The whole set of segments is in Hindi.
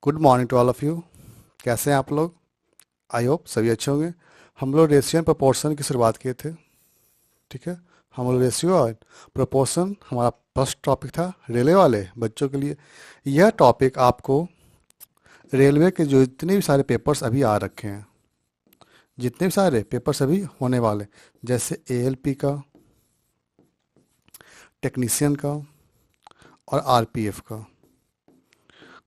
Good morning to all of you. कैसे हैं आप लोग? आई होप सभी अच्छे होंगे। हम लोग रेशियो एंड प्रोपोर्शन की शुरुआत किए थे। ठीक है, हम लोग रेशियो और प्रोपोर्शन हमारा फर्स्ट टॉपिक था रेलवे वाले बच्चों के लिए। यह टॉपिक आपको रेलवे के जो जितने भी सारे पेपर्स अभी आ रखे हैं, जितने भी सारे पेपर्स अभी होने वाले, जैसे एएलपी का, टेक्नीशियन का और आरपीएफ का,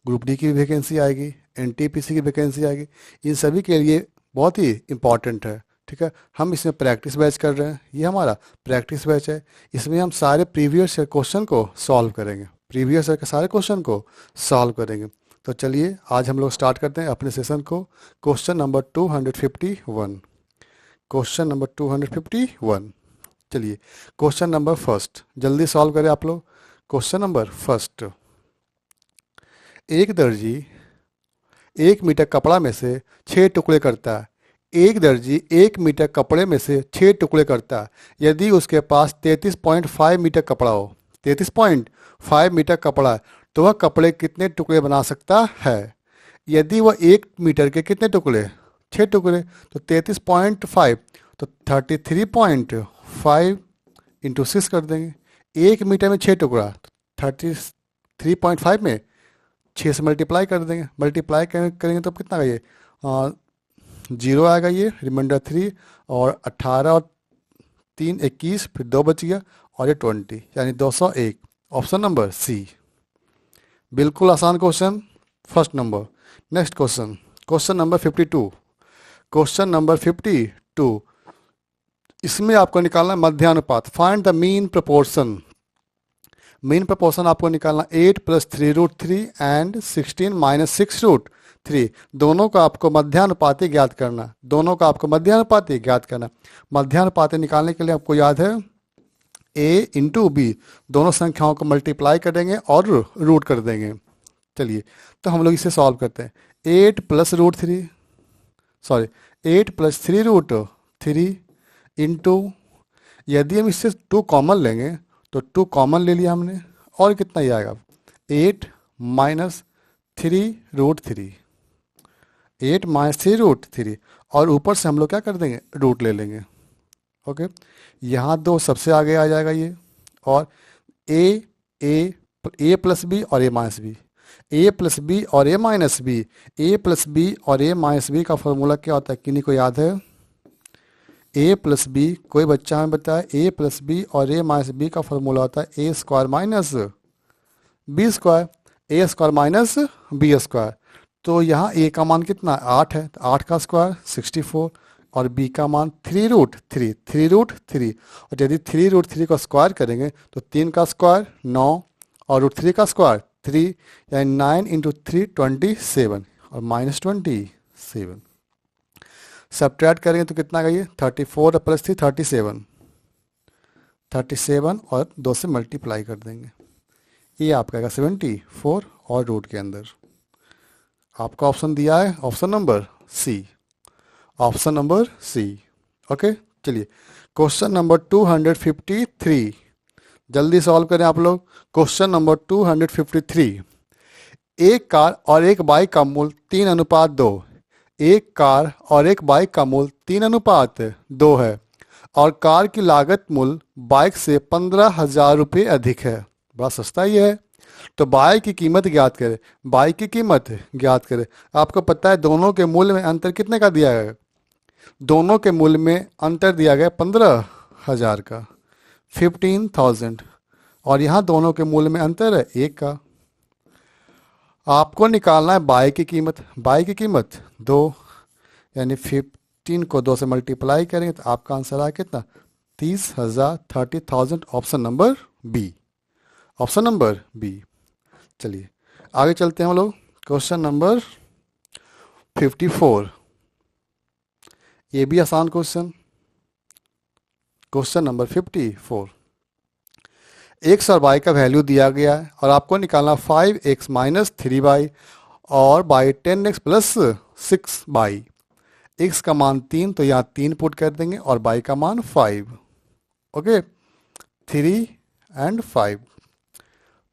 ग्रुप डी की भी वैकेंसी आएगी, एनटीपीसी की वैकेंसी आएगी, इन सभी के लिए बहुत ही इम्पॉर्टेंट है। ठीक है, हम इसमें प्रैक्टिस बैच कर रहे हैं, ये हमारा प्रैक्टिस बैच है। इसमें हम सारे प्रीवियस ईयर क्वेश्चन को सॉल्व करेंगे, प्रीवियस ईयर के सारे क्वेश्चन को सॉल्व करेंगे। तो चलिए आज हम लोग स्टार्ट करते हैं अपने सेशन को। Question number 251, question number 251। चलिए क्वेश्चन नंबर फर्स्ट जल्दी सॉल्व करें आप लोग। क्वेश्चन नंबर फर्स्ट, एक दर्जी 1 मीटर कपड़ा में से 6 टुकड़े करता है। एक दर्जी 1 मीटर कपड़े में से 6 टुकड़े करता है। यदि उसके पास 33.5 मीटर कपड़ा हो, 33.5 मीटर कपड़ा है, तो वह कपड़े कितने टुकड़े बना सकता है? यदि वह 1 मीटर के कितने टुकड़े, 6 टुकड़े, तो 33.5, तो 33.5 इंटू 6 कर देंगे। 1 मीटर में 6 टुकड़ा, तो 33.5 में 6 से मल्टीप्लाई कर देंगे। मल्टीप्लाई करेंगे तो कितना आएगा? ये 0 आएगा, ये रिमाइंडर 3, और 18 और 3 21, फिर 2 बच गया, और ये 20, यानी 201। Option number C. बिल्कुल आसान question, first number. Next question, question number 52। Question number 52, इसमें आपको निकालना है मध्यानुपात। Find the mean proportion. Mean proportion आपको निकालना 8 + 3√3 एंड 16 - 6√3। दोनों का आपको मध्यानुपाती ज्ञात करना, दोनों का आपको मध्यानुपाती ज्ञात करना। मध्यानुपाती निकालने के लिए आपको याद है a इंटू बी, दोनों संख्याओं को मल्टीप्लाई करेंगे और रूट कर देंगे। चलिए तो हम लोग इसे सॉल्व करते हैं। 8 + √3, सॉरी 8 + 3√3 इंटू, यदि हम इससे 2 कॉमन लेंगे तो 2 कॉमन ले लिया हमने, और कितना ही आएगा? 8 - 3√3, 8 - 3√3, और ऊपर से हम लोग क्या कर देंगे? रूट ले लेंगे। ओके, यहाँ 2 सबसे आगे आ जाएगा ये, और ए ए प्लस बी और a - बी, a + b और a - बी, a + b और a - बी का फॉर्मूला क्या होता है? किन्हीं को याद है? a + b, कोई बच्चा हमें बताया। a + b और a - बी का फॉर्मूला होता है a² - b², a² - b²। तो यहाँ a का मान कितना? 8 है, तो 8 का स्क्वायर 64, और b का मान 3√3, और यदि 3√3 का स्क्वायर करेंगे तो 3 का स्क्वायर 9, और √3 का स्क्वायर 3, यानी 9 × 3 27, और -27। सब्ट्रैक्ट करेंगे तो कितना आएगा? ये 34 + 3 37, 37, और 2 से मल्टीप्लाई कर देंगे। ये आपका आएगा 74, और रूट के अंदर आपका ऑप्शन दिया है option number C, option number C. Okay, चलिए क्वेश्चन नंबर 253, जल्दी सॉल्व करें आप लोग। क्वेश्चन नंबर 253, एक कार और एक बाइक का मूल्य 3:2। एक कार और एक बाइक का मूल्य 3:2 है, और कार की लागत मूल्य बाइक से 15,000 रुपये अधिक है। बड़ा सस्ता ही है। तो बाइक की कीमत ज्ञात करें, बाइक की कीमत ज्ञात करें। आपको पता है दोनों के मूल्य में अंतर कितने का दिया गया? दोनों के मूल्य में अंतर दिया गया 15,000 का, 15,000, और यहाँ दोनों के मूल्य में अंतर है 1 का। आपको निकालना है बाइक की कीमत। बाइक की कीमत 2, यानी 15 को 2 से मल्टीप्लाई करेंगे तो आपका आंसर आया कितना? 30,000, 30,000। Option number B, option number B. चलिए आगे चलते हैं हम लोग। क्वेश्चन नंबर 54, ये भी आसान क्वेश्चन। क्वेश्चन नंबर 54, एक्स और वाई का वैल्यू दिया गया है, और आपको निकालना 5x - 3y और बाई 10x + 6y। x का मान 3, तो यहाँ 3 पुट कर देंगे, और y का मान 5। ओके, 3 और 5,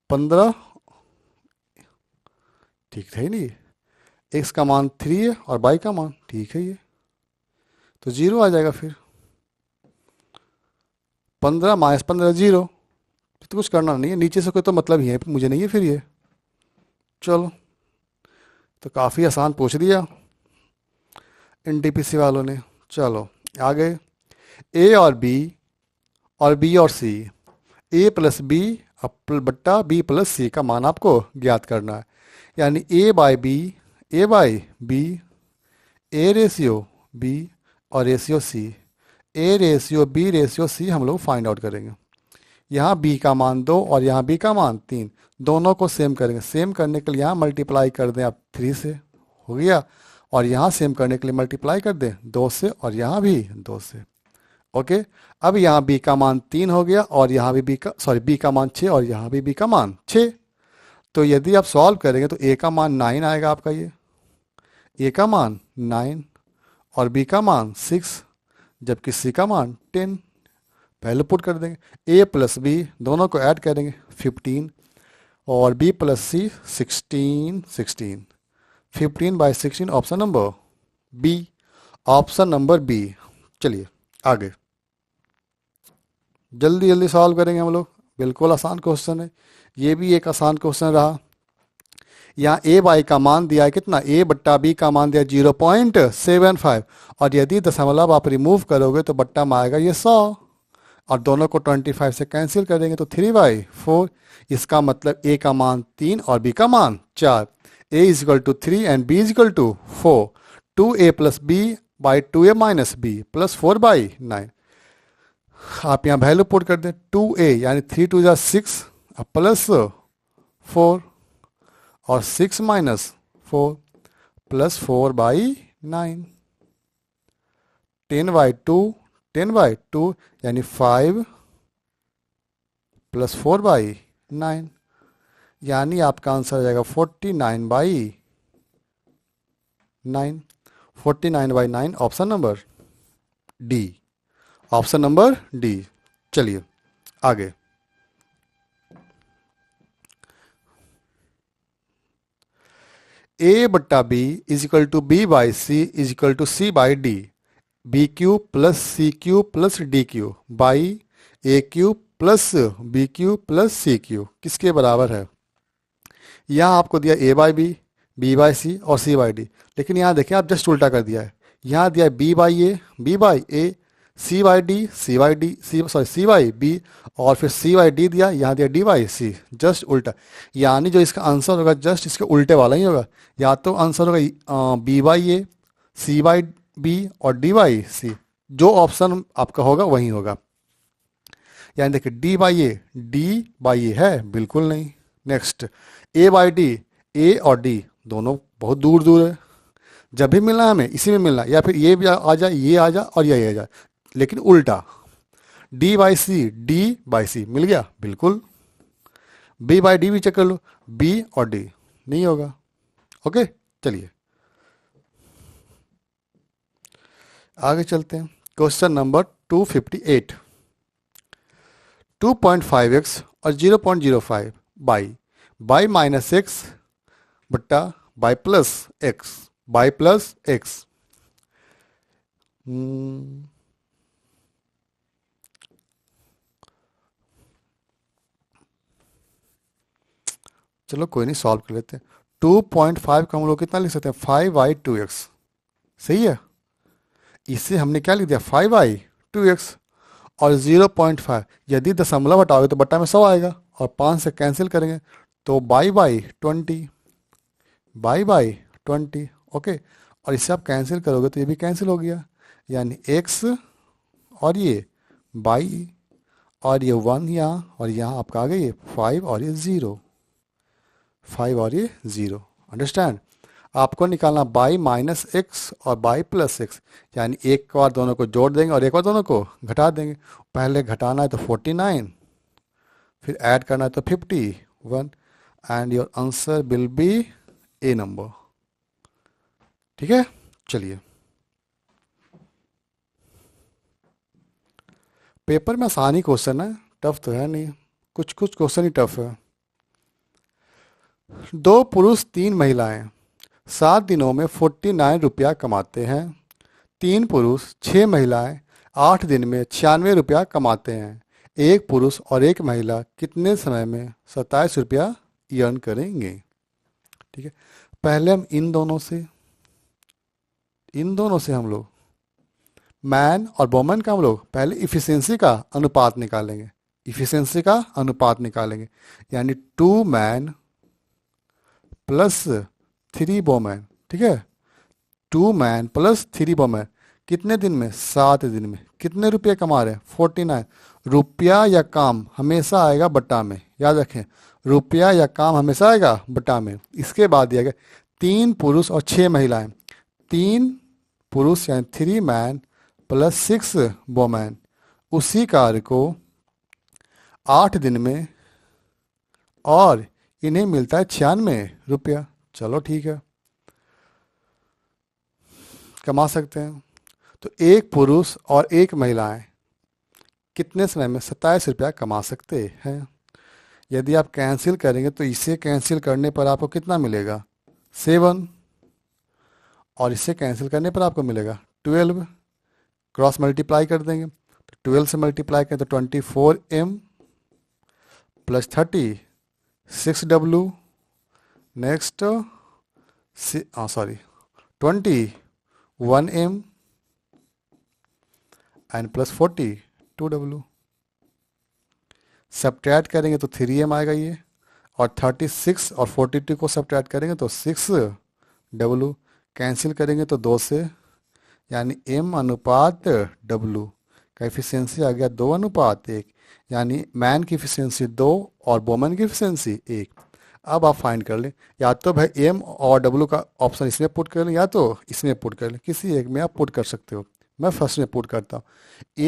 15, ठीक है नहीं? एक्स का मान 3 है और वाई का मान, ठीक है, ये तो 0 आ जाएगा। फिर 15 माइनस 15 0, तो कुछ करना नहीं है, नीचे से कोई तो मतलब ही है मुझे नहीं है फिर ये। चलो, तो काफ़ी आसान पूछ दिया एनटीपीसी वालों ने। चलो आगे, ए और बी और सी, ए प्लस बी बट्टा बी प्लस सी का मान आपको ज्ञात करना है। यानी A by B, A ratio B और ratio C, A ratio B ratio C हम लोग फाइंड आउट करेंगे। यहाँ बी का मान 2 और यहाँ बी का मान 3, दोनों को सेम करेंगे। सेम करने के लिए यहाँ मल्टीप्लाई कर दें आप 3 से, हो गया। और यहाँ सेम करने के लिए मल्टीप्लाई कर दें 2 से और यहाँ भी 2 से। ओके, अब यहाँ बी का मान 3 हो गया और यहाँ भी बी का मान 6 और यहाँ भी बी का मान 6। तो यदि आप सॉल्व करेंगे तो ए का मान 9 आएगा आपका, ये ए का मान 9 और बी का मान 6, जबकि सी का मान 10। पहले पुट कर देंगे, ए प्लस बी दोनों को ऐड करेंगे 15 और B plus C 16 16, 15/16 option number B, option number B. चलिए आगे, जल्दी जल्दी सॉल्व करेंगे हम लोग, बिल्कुल आसान क्वेश्चन है, ये भी एक आसान क्वेश्चन रहा। यहाँ ए बाई का मान दिया है कितना, ए बट्टा बी का मान दिया 0.75 और यदि दशमलव आप रिमूव करोगे तो बट्टा में आएगा ये 100 और दोनों को 25 से कैंसिल कर देंगे तो 3/4। इसका मतलब ए का मान 3 और बी का मान 4, A equal to 3 and B equal to 4, 2a plus B by 2a minus B plus 4/9। आप यहाँ वैल्यू पुट कर दें, 2a यानी 3 2 जा 6 प्लस 4 और 6 माइनस 4 प्लस 4/9, 10/2 यानी 5 प्लस 4/9, यानी आपका आंसर आ जाएगा 49/9, 49/9 option number D, option number D. चलिए आगे, ए बट्टा B equal to B by C equal to C by D, B cube plus C cube plus D cube by A cube plus B cube plus C cube किसके बराबर है। यहाँ आपको दिया A by B by C और सी बाई डी, लेकिन यहाँ देखें आप जस्ट उल्टा कर दिया है। यहाँ दिया है B by A, C by D C by D C by B और फिर सी बाई डी दिया, यहाँ दिया डी बाई सी, जस्ट उल्टा। यानी जो इसका आंसर होगा जस्ट इसके उल्टे वाला ही होगा, या तो आंसर होगा B by A, C by B और डी बाई सी, जो ऑप्शन आपका होगा वही होगा। यानी देखिए डी बाई ए है, बिल्कुल नहीं। नेक्स्ट, ए बाई डी, ए और डी दोनों बहुत दूर दूर है, जब भी मिलना है हमें इसी में मिलना, या फिर ये भी आ जाए ये आ जाए और ये आ जाए, लेकिन उल्टा। डी बाई सी मिल गया, बिल्कुल। बी बाई डी भी चेक कर लो, बी और डी नहीं होगा। ओके, चलिए आगे चलते हैं। क्वेश्चन नंबर 258, 2.5x और 0.05 बाई माइनस एक्स बट्टा बाई प्लस एक्स, चलो कोई नहीं, सॉल्व कर लेते हैं। 2.5 का हम लोग कितना लिख सकते हैं, 5/2x, सही है। इससे हमने क्या लिख दिया 5/2x और 0.5 यदि दशमलव हटाओगे तो बट्टा में 100 आएगा और 5 से कैंसिल करेंगे तो बाई 20 ओके। और इससे आप कैंसिल करोगे तो ये भी कैंसिल हो गया, यानी x और ये बाई और ये 1 यहाँ और यहाँ आपका आ गया ये 5 और ये 0, 5 और ये 0। अंडरस्टैंड। आपको निकालना बाई माइनस एक्स और बाई प्लस एक्स, यानी एक बार दोनों को जोड़ देंगे और एक बार दोनों को घटा देंगे। पहले घटाना है तो 49, फिर ऐड करना है तो 51 and your answer will be A number. ठीक है, चलिए पेपर में आसानी क्वेश्चन है, टफ तो है नहीं, कुछ कुछ क्वेश्चन ही टफ है। 2 पुरुष 3 महिलाएं 7 दिनों में 49 रुपया कमाते हैं। 3 पुरुष 6 महिलाएं 8 दिन में 96 रुपया कमाते हैं। एक पुरुष और एक महिला कितने समय में 27 रुपया अर्न करेंगे? ठीक है, पहले हम इन दोनों से हम लोग मैन और वोमन का हम लोग पहले इफिशिएंसी का अनुपात निकालेंगे। इफिशिएंसी का अनुपात निकालेंगे, यानी 2 मैन प्लस 3 वोमैन। ठीक है, 2 मैन प्लस 3 वोमैन कितने दिन में? 7 दिन में। कितने रुपये कमा रहे हैं? 49। रुपया या काम हमेशा आएगा बटा में, याद रखें, रुपया या काम हमेशा आएगा बटा में। इसके बाद दिया गया 3 पुरुष और 6 महिलाएं। 3 पुरुष यानी 3 मैन प्लस 6 वोमैन उसी कार्य को 8 दिन में, और इन्हें मिलता है 96 रुपया। चलो ठीक है, कमा सकते हैं। तो एक पुरुष और एक महिलाएं कितने समय में 27 रुपया कमा सकते हैं? यदि आप कैंसिल करेंगे तो इसे कैंसिल करने पर आपको कितना मिलेगा? 7। और इसे कैंसिल करने पर आपको मिलेगा 12। क्रॉस मल्टीप्लाई कर देंगे तो 12 से मल्टीप्लाई करें तो 24M plus 30 6W। Next 21M and plus 40 2W। Subtract करेंगे तो 3M आएगा ये, और 36 और 42 को सब्ट्रैक्ट करेंगे तो 6W। कैंसिल करेंगे तो 2 से, यानी M अनुपात W का एफिशिएंसी आ गया 2:1, यानी मैन की एफिशिएंसी 2 और वोमन की एफिशिएंसी 1। अब आप फाइंड कर लें, या तो भाई M और W का ऑप्शन इसमें पुट कर लें या तो इसमें पुट कर लें, किसी एक में आप पुट कर सकते हो। मैं फर्स्ट में पुट करता हूँ।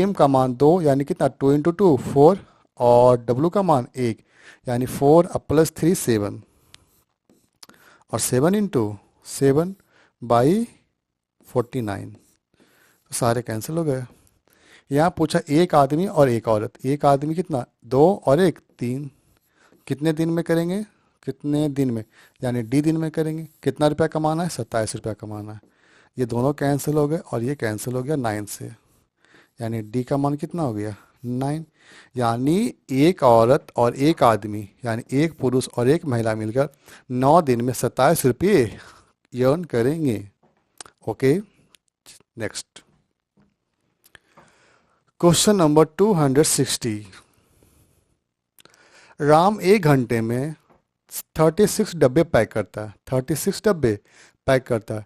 M का मान 2 यानी कितना? 2 इंटू 2 4, और W का मान 1 यानी 4 प्लस 3 7, और 7 इंटू 7 बाई 49। तो सारे कैंसिल हो गए। यहाँ पूछा एक आदमी और एक औरत। एक आदमी कितना? 2 और 1 3। कितने दिन में करेंगे? कितने दिन में, यानी D दिन में करेंगे। कितना रुपया कमाना है? 27 रुपया कमाना है। ये दोनों कैंसिल हो गए और ये कैंसिल हो गया 9 से, यानी D का मान कितना हो गया? 9। यानी एक औरत और एक आदमी, यानी एक पुरुष और एक महिला मिलकर 9 दिन में 27 रुपये अर्न करेंगे। Okay, next question number 260। Ram 1 घंटे में 36 डब्बे पैक करता है। 36 डब्बे पैक करता है,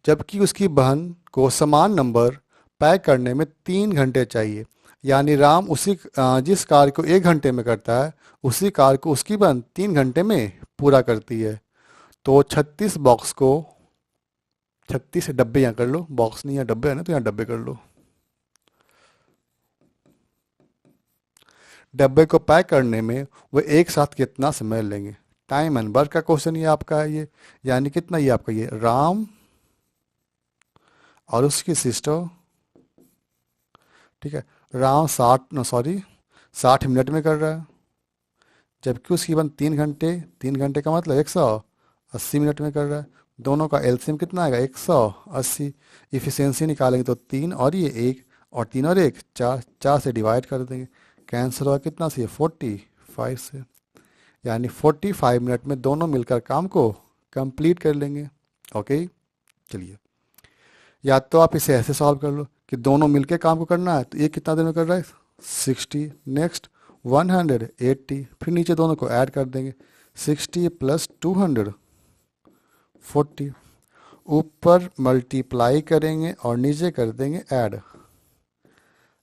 जबकि उसकी बहन को समान नंबर पैक करने में 3 घंटे चाहिए। यानी राम जिस कार्य को 1 घंटे में करता है उसी कार्य को उसकी बहन 3 घंटे में पूरा करती है। तो 36 डब्बे यहाँ कर लो, बॉक्स नहीं, यहाँ डब्बे है ना, तो यहाँ डब्बे कर लो। डब्बे को पैक करने में वो एक साथ कितना समय लेंगे? टाइम एंड वर्क का क्वेश्चन ये आपका है ये, यानी कितना ये आपका ये राम और उसकी सिस्टर। ठीक है, राम 60 मिनट में कर रहा है, जबकि उसकी बन 3 घंटे। 3 घंटे का मतलब 180 मिनट में कर रहा है। दोनों का एलसीएम कितना आएगा? 180। इफिशियंसी निकालेंगे तो 3 और ये 1, और 3 और 1 4, 4 से डिवाइड कर देंगे। कैंसिल होगा कितना से? 45 से, यानी 45 मिनट में दोनों मिलकर काम को कंप्लीट कर लेंगे। ओके, चलिए, या तो आप इसे ऐसे सॉल्व कर लो कि दोनों मिलकर काम को करना है, तो ये कितना देर में कर रहा है? 60। नेक्स्ट 180, फिर नीचे दोनों को ऐड कर देंगे। 60 प्लस 200 40। ऊपर मल्टीप्लाई करेंगे और नीचे कर देंगे ऐड।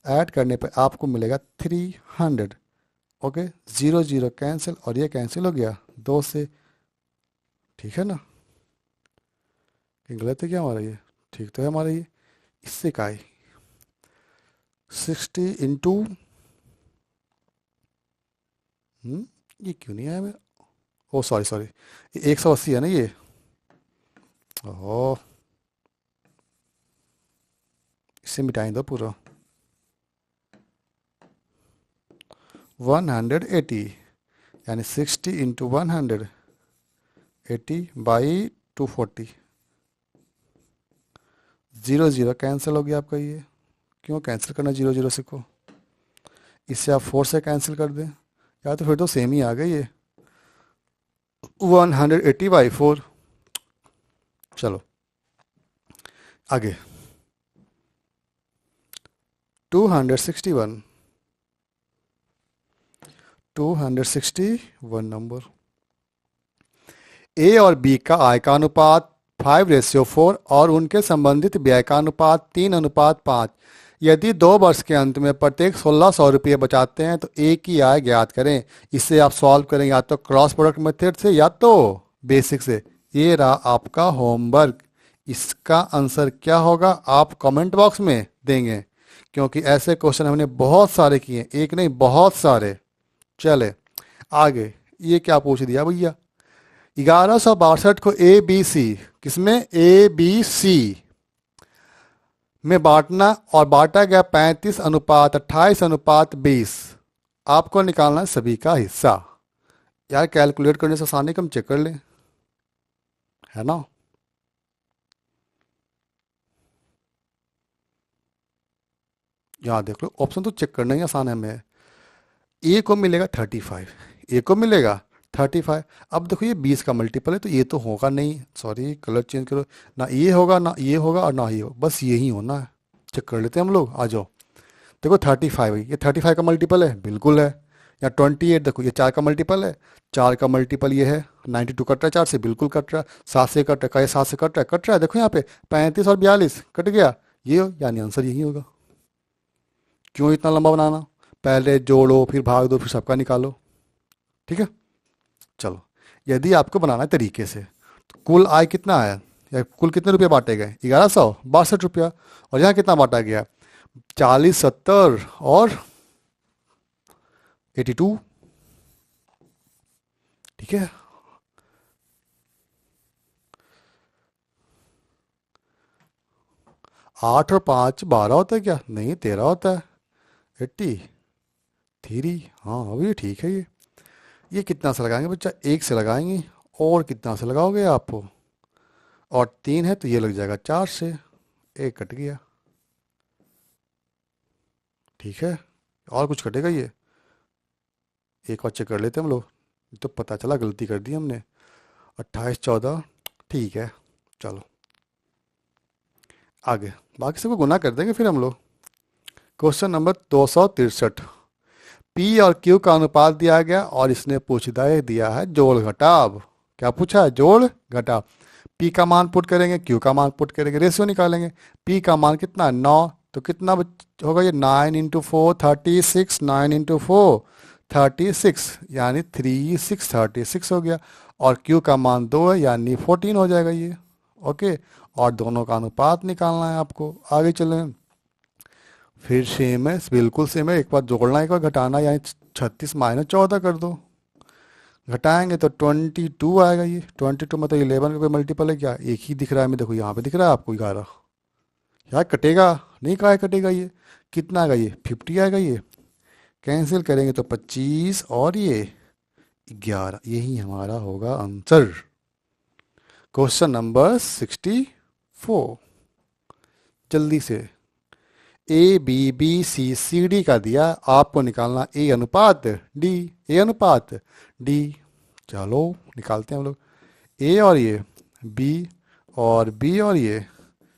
ऐड करने पर आपको मिलेगा 300। ओके, 0 0 कैंसिल, और ये कैंसिल हो गया 2 से। ठीक है ना? गलत है क्या हमारा ये? ठीक तो है हमारा ये। इससे का है 60 इंटू, ये क्यों नहीं आया मेरा? ओ सॉरी, ये 180 है ना ये। ओह, इसे मिटाएं दो पूरा। 180, यानी 60 इंटू 180 बाई 240, 0 0 कैंसिल हो गया आपका ये। क्यों कैंसिल करना 0 0 से को? इससे आप 4 से कैंसिल कर दें, या तो फिर तो सेम ही आ गई ये, 180/4। चलो आगे, 261, 261 नंबर। ए और बी का आय का अनुपात 5:4 और उनके संबंधित व्यय का अनुपात 3:5। यदि 2 वर्ष के अंत में प्रत्येक 1600 रुपये बचाते हैं तो ए की आय ज्ञात करें। इसे आप सॉल्व करें या तो क्रॉस प्रोडक्ट मेथड से या तो बेसिक से। ये रहा आपका होमवर्क। इसका आंसर क्या होगा आप कमेंट बॉक्स में देंगे, क्योंकि ऐसे क्वेश्चन हमने बहुत सारे किए, एक नहीं बहुत सारे। चले आगे, ये क्या पूछ दिया भैया, 1162 को ए बी सी, किसमें ए बी सी में बांटना और बांटा गया 35:28:20। आपको निकालना है सभी का हिस्सा। यार कैलकुलेट करने से आसानी, कम चेक कर लें, है ना। यहाँ देख लो, ऑप्शन तो चेक करना ही आसान है। हमें ए को मिलेगा 35, ए को मिलेगा 35। अब देखो ये 20 का मल्टीपल है तो ये तो होगा नहीं, सॉरी कलर चेंज करो, ना ये होगा ना ये होगा और ना ये होगा, बस यही होना है। चेक कर लेते हैं हम लोग, आ जाओ। देखो 35 है, ये 35 का मल्टीपल है, बिल्कुल है। या 28, देखो ये 4 का मल्टीपल है, 4 का मल्टीपल ये है। 92 कट रहा है 4 से, बिल्कुल कट रहा है। 7 से कट रहा है, 7 से कट रहा है, देखो यहाँ पे 35 और 42 कट गया, ये यानी आंसर यही होगा। क्यों इतना लंबा बनाना, पहले जोड़ो फिर भाग दो फिर सबका निकालो, ठीक है। चलो, यदि आपको बनाना है तरीके से तो कुल आय कितना आया, या कुल कितने रुपये बांटे गए, 1162 रुपया। और यहाँ कितना बांटा गया, 40, 70 और 82, ठीक है। आठ और 5 12 होता है क्या, नहीं 13 होता है। 83, हाँ अभी ठीक है। ये कितना से लगाएंगे बच्चा, 1 से लगाएंगे, और कितना से लगाओगे आप, और 3 है तो ये लग जाएगा 4 से, 1 कट गया, ठीक है। और कुछ कटेगा ये, एक और चेक कर लेते हैं हम लोग, तो पता चला गलती कर दी हमने। 28 14, ठीक है। चलो आगे, बाकी सबको गुना कर देंगे फिर हम लोग। क्वेश्चन नंबर 263, पी और क्यू का अनुपात दिया गया और इसने पूछता दिया है जोड़ घटाव। क्या पूछा है, जोड़ घटाव। पी का मान पुट करेंगे, क्यू का मान पुट करेंगे, रेशियो निकालेंगे। पी का मान कितना है 9, तो कितना होगा ये 9 × 4 36, 9 × 4 36, यानी 3 6 36 हो गया। और क्यू का मान 2 है यानी 14 हो जाएगा ये, ओके। और दोनों का अनुपात निकालना है आपको। आगे चलें, फिर सेम है, बिल्कुल सेम है। एक बार जोड़ना एक बार घटाना, यानी 36 - 14 कर दो। घटाएंगे तो 22 आएगा ये। 22 मतलब 11 का कोई मल्टीपल है क्या, एक ही दिख रहा है हमें, देखो यहाँ पे दिख रहा है आपको 11। यार कटेगा नहीं, कहा कटेगा ये, कितना आएगा ये 50 आएगा ये। कैंसिल करेंगे तो 25 और ये 11, यही हमारा होगा आंसर। क्वेश्चन नंबर 64, जल्दी से। A B B C C D का दिया, आपको निकालना ए अनुपात डी, ए अनुपात डी। चलो निकालते हैं हम लोग। ए और ये बी, और बी और ये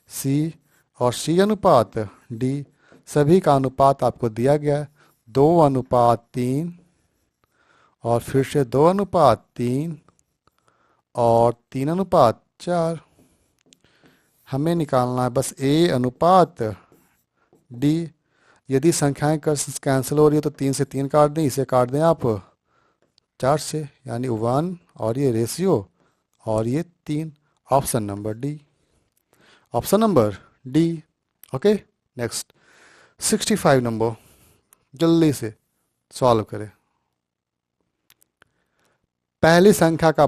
सी, और सी अनुपात डी। सभी का अनुपात आपको दिया गया है 2:3, और फिर से 2:3, और 3:4। हमें निकालना है बस ए अनुपात डी। यदि संख्याएं कैंसिल हो रही है तो 3 से 3 काट दें, इसे काट दें आप 4 से, यानी 1, और ये रेशियो, और ये 3। Option number D, option number D, okay. Next 65 number, जल्दी से सॉल्व करें। पहली संख्या का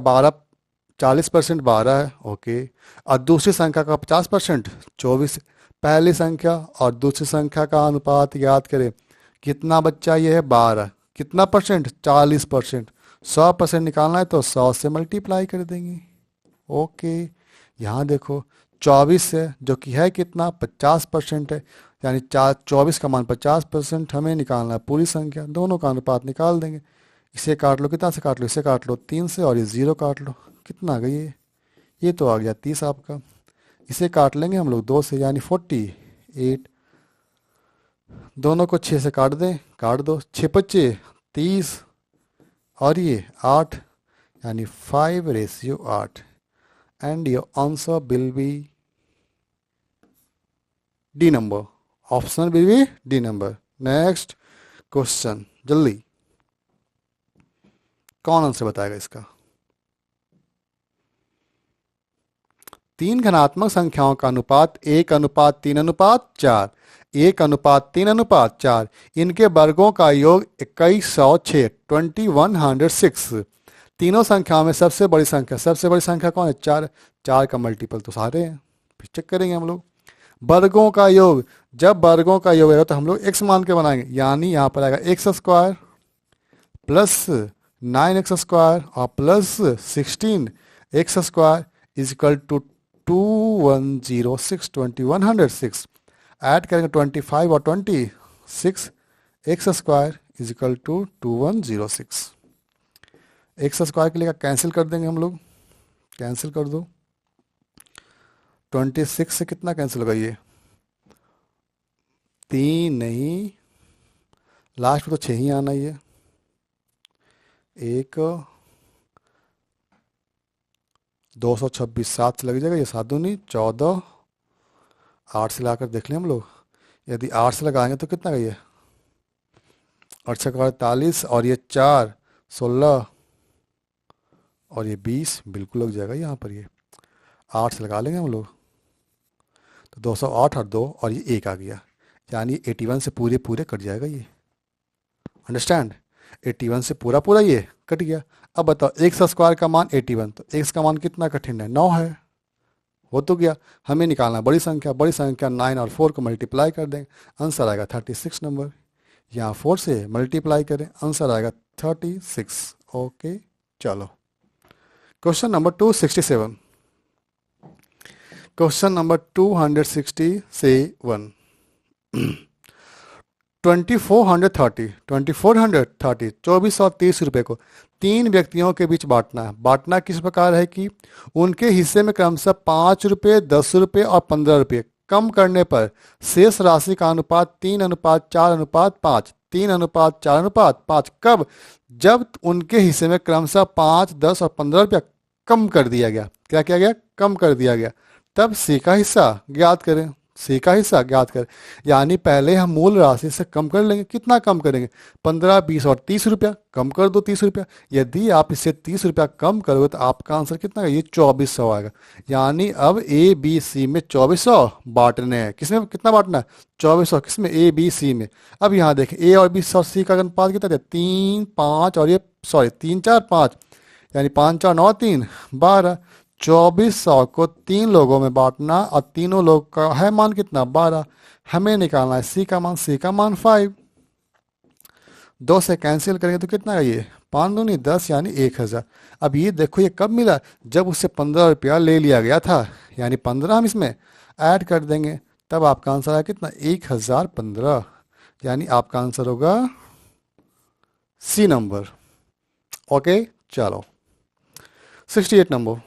40% 12 है, ओके। और दूसरी संख्या का 50% 24। पहली संख्या और दूसरी संख्या का अनुपात याद करें, कितना बच्चा ये है 12, कितना परसेंट 40%। 100% निकालना है तो 100 से मल्टीप्लाई कर देंगे, ओके। यहाँ देखो 24 है जो कि है कितना 50% है, यानी 24 का मान 50%, हमें निकालना है पूरी संख्या। दोनों का अनुपात निकाल देंगे। इसे काट लो, कितना से काट लो, इसे काट लो 3 से, और ये 0 काट लो, कितना आ गई ये तो आ गया 30 आपका। इसे काट लेंगे हम लोग 2 से, यानी 48। दोनों को 6 से काट दें, काट दो, 6 पच्चे 30, और ये 8, यानी 5:8, and your answer will be D number. Option will be D number. Next question, जल्दी कौन आंसर बताएगा इसका? 3 घनात्मक संख्याओं का अनुपात 1:3:4, 1:3:4, इनके वर्गों का योग 2106, 2106। तीनों संख्याओं में सबसे बड़ी संख्या कौन है? 4। 4 का मल्टीपल तो सारे हैं, फिर चेक करेंगे हम लोग। वर्गों का योग, जब वर्गों का योग है तो हम लोग x मान के बनाएंगे, यानी यहाँ पर आएगा x² प्लस 9x² और plus 16x² is equal to 2106, 2106। Add करेंगे 25 और 26, x² is equal to 2106। x² के लिए कैंसिल कर देंगे हम लोग, कैंसिल कर दो। 26 से कितना कैंसिल होगा? ये 3 नहीं, लास्ट में तो 6 ही आना ही है। 1 226, 7 से लग जाएगा, ये 7 दूनी 14, 8 से लाकर देख लें हम लोग। यदि 8 से लगाएंगे तो कितना का ये 8 से 48, और ये 4 16, और ये 20 बिल्कुल लग जाएगा यहाँ पर। ये 8 से लगा लेंगे हम लोग तो 208 और 2, और ये 1 आ गया, यानी 81 से पूरे पूरे कट जाएगा ये। अंडरस्टैंड? 81 से पूरा पूरा ये कट गया। अब बताओ x² का मान 81, तो x का मान कितना कठिन है? 9 है, हो तो गया। हमें निकालना बड़ी संख्या, 9 और 4 को मल्टीप्लाई कर देंगे, आंसर आएगा 36 नंबर। यहाँ 4 से मल्टीप्लाई करें, आंसर आएगा 36। ओके चलो, क्वेश्चन नंबर 267। Question number 267। 2430, 2430 रुपये को 3 व्यक्तियों के बीच बांटना है। बांटना किस प्रकार है कि उनके हिस्से में क्रमशः 5 रुपये, 10 रुपये और 15 रुपये कम करने पर शेष राशि का अनुपात 3:4:5, 3:4:5। कब? जब उनके हिस्से में क्रमशः 5, 10 और 15 रुपया कम कर दिया गया। क्या किया गया? कम कर दिया गया। तब C का हिस्सा ज्ञात करें, C का हिस्सा ज्ञात करें। यानी पहले हम मूल राशि से कम कर लेंगे। कितना कम करेंगे? 15, 20 और 30 रुपया। कम कर दो 30 रुपया। यदि आप इससे 30 रुपया कम करोगे तो आपका आंसर कितना है? ये 2400 आएगा। यानी अब ABC में 2400 बांटने हैं। किसमें कितना बांटना है? 2400। किसमें? ABC में। अब यहाँ देखें A और B और C का अनुपात कितना है? 3, 5 और ये 3, 4, 5, यानी 5, 4, 9, 3, 12। 2400 को 3 लोगों में बांटना, और तीनों लोग का है मान कितना? 12। हमें निकालना है C का मान, C का मान 5। 2 से कैंसिल करेंगे तो कितना है? ये 5 दूनी 10, यानी 1000। अब ये देखो ये कब मिला? जब उससे 15 रुपया ले लिया गया था, यानी 15 हम इसमें ऐड कर देंगे, तब आपका आंसर आया कितना? 1015, यानी आपका आंसर होगा C नंबर। ओके चलो, 68 नंबर।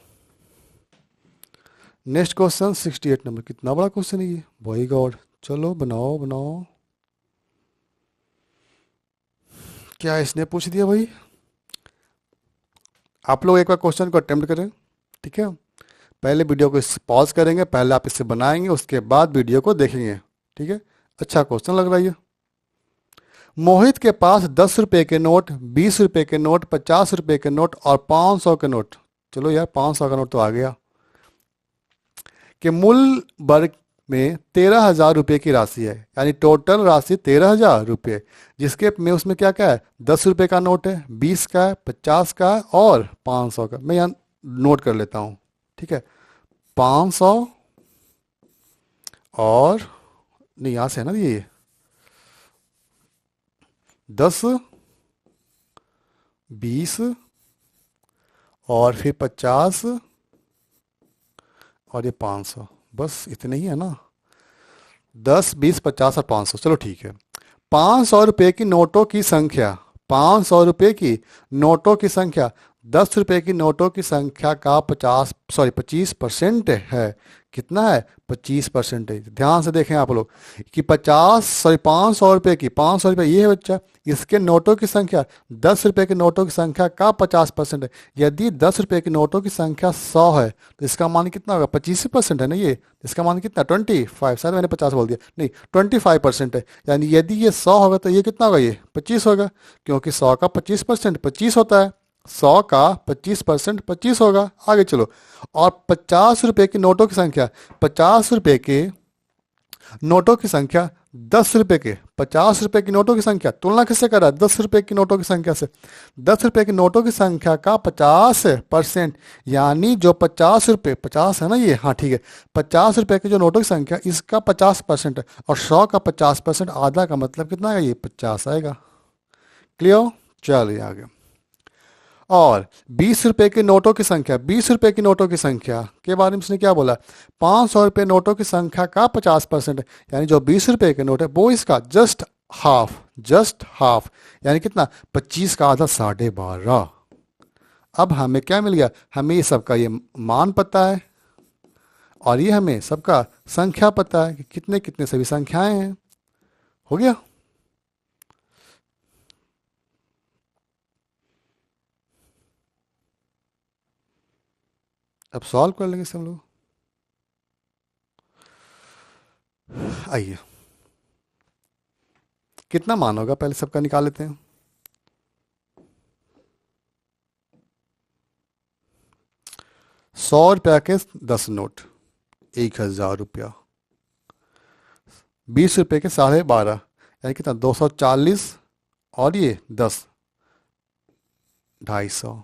Next question 68 number. कितना बड़ा क्वेश्चन है ये, भाई गॉड। चलो बनाओ बनाओ। क्या इसने पूछ दिया भाई? आप लोग एक बार क्वेश्चन को अटेम्प्ट करें, ठीक है? पहले वीडियो को पॉज करेंगे, पहले आप इसे बनाएंगे, उसके बाद वीडियो को देखेंगे, ठीक है? अच्छा क्वेश्चन लग रहा है ये। मोहित के पास 10 रुपये के नोट, 20 रुपये के नोट, 50 रुपये के नोट और 500 के नोट, चलो यार 500 का नोट तो आ गया, कि मूल वर्ग में 13,000 रुपये की राशि है। यानी टोटल राशि 13,000 रुपये, जिसके में उसमें क्या क्या है? 10 रुपये का नोट है, 20 का है, 50 का है और 500 का। मैं यहाँ नोट कर लेता हूँ, ठीक है? 500 और नहीं, यहाँ से है ना ये 10, 20 और फिर 50 और ये 500, बस इतने ही है ना। 10, 20, 50 और 500, चलो ठीक है। 500 रुपये की नोटों की संख्या, 500 रुपये की नोटों की संख्या 10 रुपये की नोटों की संख्या का 25% है। कितना है? 25%। ध्यान से देखें आप लोग कि 500 रुपये ये है बच्चा, इसके नोटों की संख्या 10 रुपये के नोटों की संख्या का 50% है। यदि 10 रुपये की नोटों की संख्या 100 है तो इसका मान कितना होगा? 25% है ना ये। इसका मान कितना? 25, शायद मैंने 50 बोल दिया, नहीं 25% है। यानी यदि ये 100 होगा तो ये कितना होगा? ये 25 होगा, क्योंकि 100 का 25% 25 होता है। 100 का 25% 25 होगा। आगे चलो। और 50 रुपये की नोटों की संख्या, 50 रुपये के नोटों की संख्या 10 रुपये के, 50 रुपये की नोटों की संख्या तुलना किससे कर रहा है? 10 रुपये की नोटों की संख्या से। 10 रुपये की नोटों की संख्या का 50%, यानी जो 50 रुपये, 50 है ना ये, हाँ ठीक है, 50 रुपये की जो नोटों की संख्या इसका 50% है, और 100 का 50% आधा का मतलब कितना आएगा? ये 50 आएगा। क्लियर? चलिए आगे। और 20 रुपये के नोटों की संख्या, 20 रुपये की नोटों की संख्या के बारे में उसने क्या बोला? 500 रुपये नोटों की संख्या का 50% है, यानी जो 20 रुपये के नोट है वो इसका जस्ट हाफ, यानी कितना? 25 का आधा 12.5। अब हमें क्या मिल गया? हमें ये सबका ये मान पता है, और ये हमें सबका संख्या पता है कि कितने कितने सभी संख्याएं हैं। हो गया? अब सॉल्व कर लेंगे इसे हम लोग। आइए, कितना मान होगा पहले सबका निकाल लेते हैं। 100 रुपया के 10 नोट, 1000 रुपया। 20 रुपये के 12.5, यानी कितना? 240, और ये 10, 250।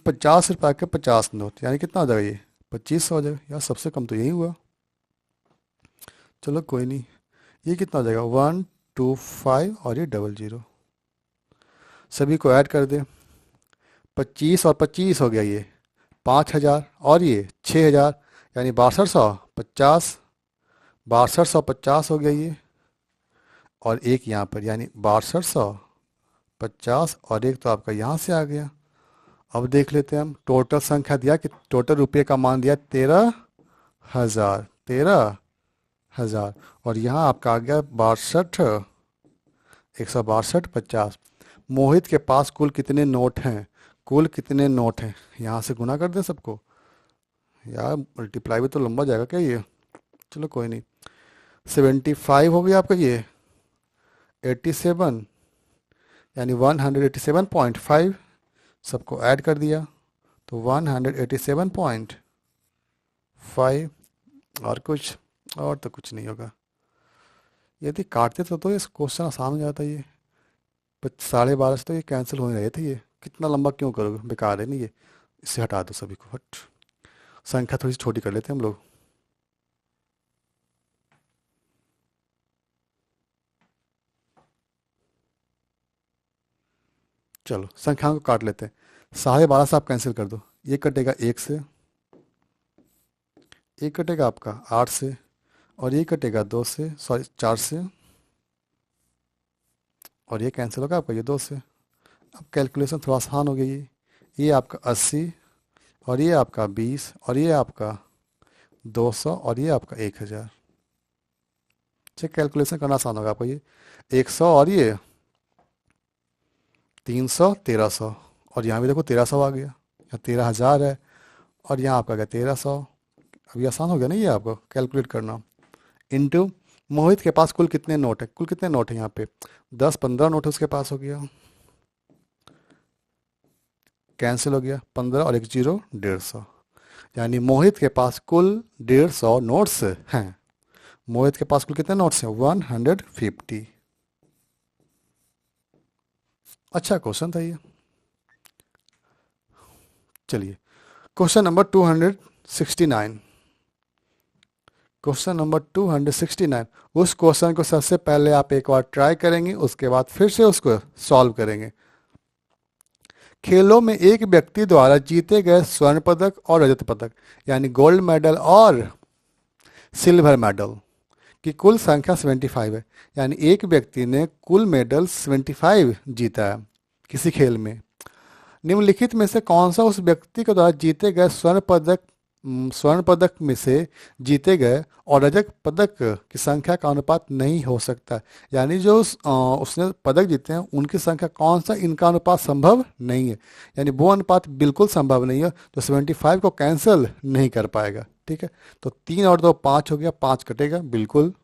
50 रुपया के 50 नोट, यानी कितना हो जाएगा? ये 2500 हो जाएगा। यार सबसे कम तो यही हुआ। चलो कोई नहीं, ये कितना हो जाएगा? 125 और ये 00। सभी को ऐड कर दे। 25 और 25 हो गया ये 5000, और ये 6000, यानी 6250। 6250 हो गया ये, और एक यहाँ पर, यानी 6250, और एक तो आपका यहाँ से आ गया। अब देख लेते हैं हम टोटल संख्या दिया कि टोटल रुपये का मान दिया 13,000, 13,000, और यहाँ आपका आ गया 162 मोहित के पास कुल कितने नोट हैं? कुल कितने नोट हैं? यहाँ से गुना कर दें सबको। यार मल्टीप्लाई भी तो लंबा जाएगा क्या ये? चलो कोई नहीं। 75 हो गया आपका ये, 87, यानी 187.5। सबको ऐड कर दिया तो 187.5। और कुछ? और तो कुछ नहीं होगा। यदि काटते तो ये क्वेश्चन आसान हो जाता ये। 12.5 से तो ये कैंसिल होने रहे थे। ये कितना लंबा क्यों करोगे? बेकार है नहीं ये। इससे हटा दो सभी को, हट। संख्या थोड़ी सी छोटी कर लेते हैं हम लोग। चलो संख्याओं को काट लेते हैं। 12.5 से आप कैंसिल कर दो। ये कटेगा 1 से, एक कटेगा आपका 8 से, और ये कटेगा 2 से, सॉरी 4 से, और ये कैंसिल होगा आपका ये 2 से। अब कैलकुलेशन थोड़ा आसान हो गई। ये आपका 80, और ये आपका 20, और ये आपका 200, और ये आपका 1000। चेक कैलकुलेशन करना आसान होगा आपका। ये 100, और ये 300, 1300, और यहाँ भी देखो 1300 आ गया। यहाँ 13,000 है, और यहाँ आपका गया 1300। अभी आसान हो गया ना ये आपको कैलकुलेट करना। इनटू मोहित के पास कुल कितने नोट है? कुल कितने नोट है यहाँ पे? 10-15 नोट उसके पास हो गया। कैंसिल हो गया 15, और 1 0, 150, यानी मोहित के पास कुल 150 नोट्स हैं। मोहित के पास कुल कितने नोट्स हैं? 150। अच्छा क्वेश्चन था ये। चलिए क्वेश्चन नंबर 269। Question number 269। उस क्वेश्चन को सबसे पहले आप एक बार ट्राई करेंगे, उसके बाद फिर से उसको सॉल्व करेंगे खेलों में एक व्यक्ति द्वारा जीते गए स्वर्ण पदक और रजत पदक यानी गोल्ड मेडल और सिल्वर मेडल की कुल संख्या 75 है। यानी एक व्यक्ति ने कुल मेडल 75 जीता है किसी खेल में। निम्नलिखित में से कौन सा उस व्यक्ति के द्वारा जीते गए स्वर्ण पदक में से जीते गए और रजत पदक की संख्या का अनुपात नहीं हो सकता। यानी जो उसने पदक जीते हैं उनकी संख्या कौन सा इनका अनुपात संभव नहीं है, यानी वो अनुपात बिल्कुल संभव नहीं है, तो 75 को कैंसिल नहीं कर पाएगा। ठीक है, तो 3 और 2 5 हो गया, 5 कटेगा बिल्कुल।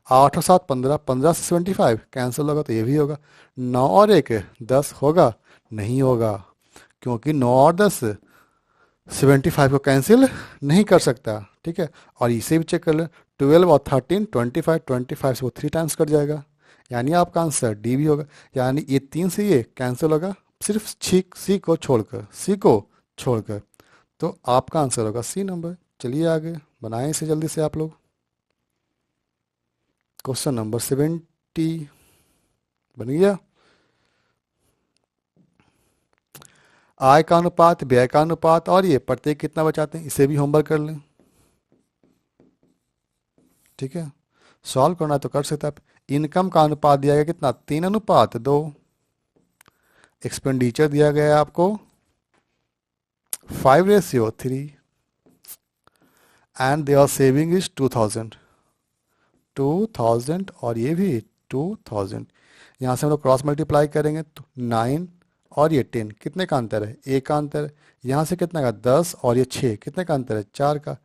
8 और 7 15, 15 से 75 कैंसिल होगा तो ये भी होगा। 9 और 1 10 होगा, नहीं होगा, क्योंकि 9 और 10 75 को कैंसिल नहीं कर सकता। ठीक है, और इसे भी चेक कर लें, 12 और 13 25, 25 से वो 3 टाइम्स कट जाएगा, यानी आपका आंसर डी भी होगा। यानी ये 3 से ये कैंसिल होगा सिर्फ सी को छोड़कर, तो आपका आंसर होगा सी नंबर। चलिए आगे बनाएं इसे जल्दी से आप लोग। क्वेश्चन नंबर 70 बन गया। आय का अनुपात, व्यय का अनुपात और ये प्रत्येक कितना बचाते हैं, इसे भी होमवर्क कर लें। ठीक है, सॉल्व करना तो कर सकते आप। इनकम का अनुपात दिया गया कितना, 3:2। एक्सपेंडिचर दिया गया है आपको 5:3 एंड देयर सेविंग इज 2000 और ये भी 2000। यहाँ से हम लोग क्रॉस मल्टीप्लाई करेंगे तो 9 और ये 10, कितने का अंतर है, 1 का अंतर है। यहाँ से कितने का 10 और ये 6, कितने का अंतर है, 4 का।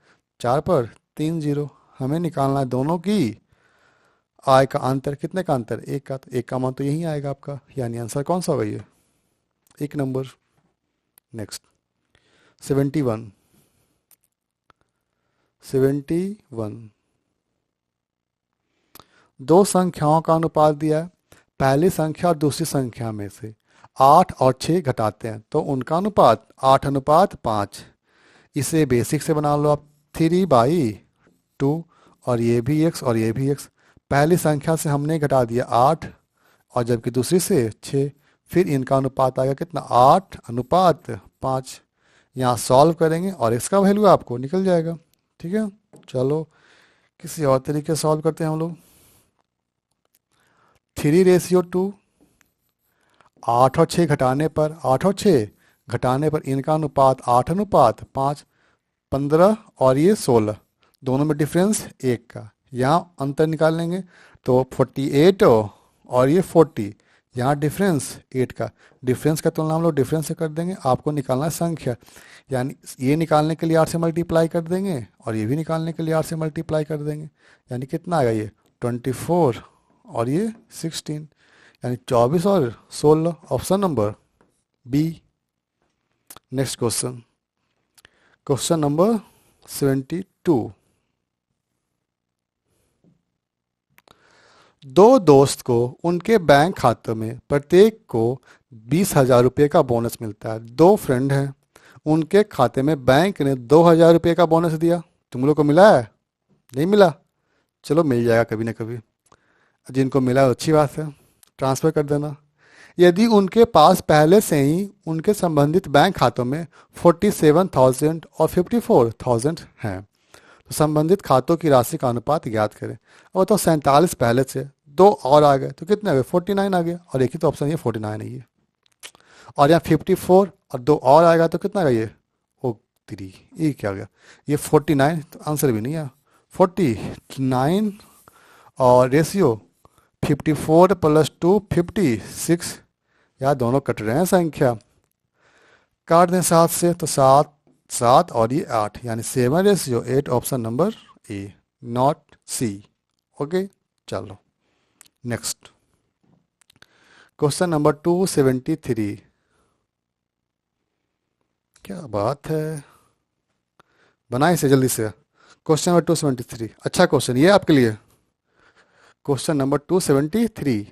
4 पर 3 0, हमें निकालना है दोनों की आय का अंतर, कितने का अंतर, 1 का। तो 1 का मान तो यही आएगा आपका, यानी आंसर कौन सा होगा, ये 1 नंबर। नेक्स्ट 71 दो संख्याओं का अनुपात दिया है। पहली संख्या और दूसरी संख्या में से 8 और 6 घटाते हैं तो उनका अनुपात 8:5। इसे बेसिक से बना लो आप, 3/2 और ये भी x और ये भी x। पहली संख्या से हमने घटा दिया 8 और जबकि दूसरी से 6, फिर इनका अनुपात आएगा कितना, 8:5। यहाँ सॉल्व करेंगे और इसका वैल्यू आपको निकल जाएगा। ठीक है, चलो किसी और तरीके से सॉल्व करते हैं हम लोग। 3:2, 8 और 6 घटाने पर इनका अनुपात 8:5, 15 और ये 16, दोनों में डिफरेंस 1 का। यहाँ अंतर निकाल लेंगे तो 48 और ये 40, यहाँ डिफरेंस 8 का। डिफरेंस का तुलना हम लोग डिफरेंस से कर देंगे, आपको निकालना है संख्या। यानी ये निकालने के लिए 8 से मल्टीप्लाई कर देंगे और ये भी निकालने के लिए 8 से मल्टीप्लाई कर देंगे, यानी कितना आएगा, ये 24 और ये 16, यानी 24 और 16, option number B. Next question number 72। दो दोस्त को उनके बैंक खाते में प्रत्येक को 20,000 रुपये का बोनस मिलता है। 2 फ्रेंड हैं, उनके खाते में बैंक ने 2,000 रुपये का बोनस दिया। तुम लोग को मिला है, नहीं मिला, चलो मिल जाएगा कभी ना कभी। जिनको मिला अच्छी बात है, ट्रांसफ़र कर देना। यदि उनके पास पहले से ही उनके संबंधित बैंक खातों में 47,000 और 54,000 हैं तो संबंधित खातों की राशि का अनुपात ज्ञात करें। और तो 47 पहले से, 2 और आ गए तो कितने आ गए, 49 आ गए, और एक ही तो ऑप्शन ये 49 है ये। और यहाँ 54 और 2 और आएगा तो कितना आ गया, ये ओ 3, ये क्या आ गया, ये 49, तो आंसर भी नहीं आया। 49 और रेशियो 54 + 2 56, यार दोनों कट रहे हैं संख्या, काट दें 7 से तो 7 7 और ये 8, यानी 7:8, option number A, not C. Okay, चलो नेक्स्ट क्वेश्चन नंबर 273। क्या बात है, बनाए इसे जल्दी से। क्वेश्चन नंबर 273, अच्छा क्वेश्चन ये आपके लिए। क्वेश्चन नंबर 273,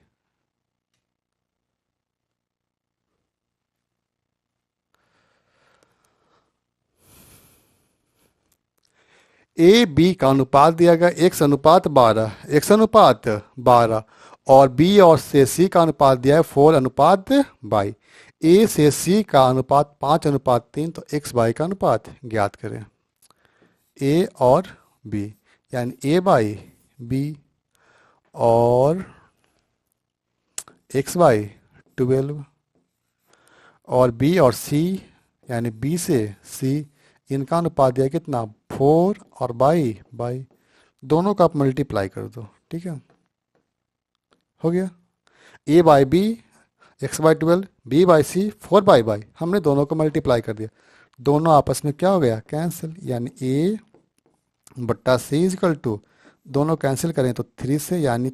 ए बी का अनुपात दिया गया x:12 और बी और से सी का अनुपात दिया है 4:22। ए से सी का अनुपात 5:3, तो एक्स वाई का अनुपात ज्ञात करें। ए और बी, यानी ए बाई बी और एक्स बाई 12, और बी और सी यानी बी से सी, इनका अनुपात दिया कितना 4, और बाई बाई दोनों का आप मल्टीप्लाई कर दो। ठीक है, हो गया। A by B X by 12, B by C 4 by by, हमने दोनों को मल्टीप्लाई कर दिया। दोनों आपस में क्या हो गया, कैंसिल, यानी ए बट्टा सी इजकल टू, दोनों कैंसिल करें तो 3 से, यानी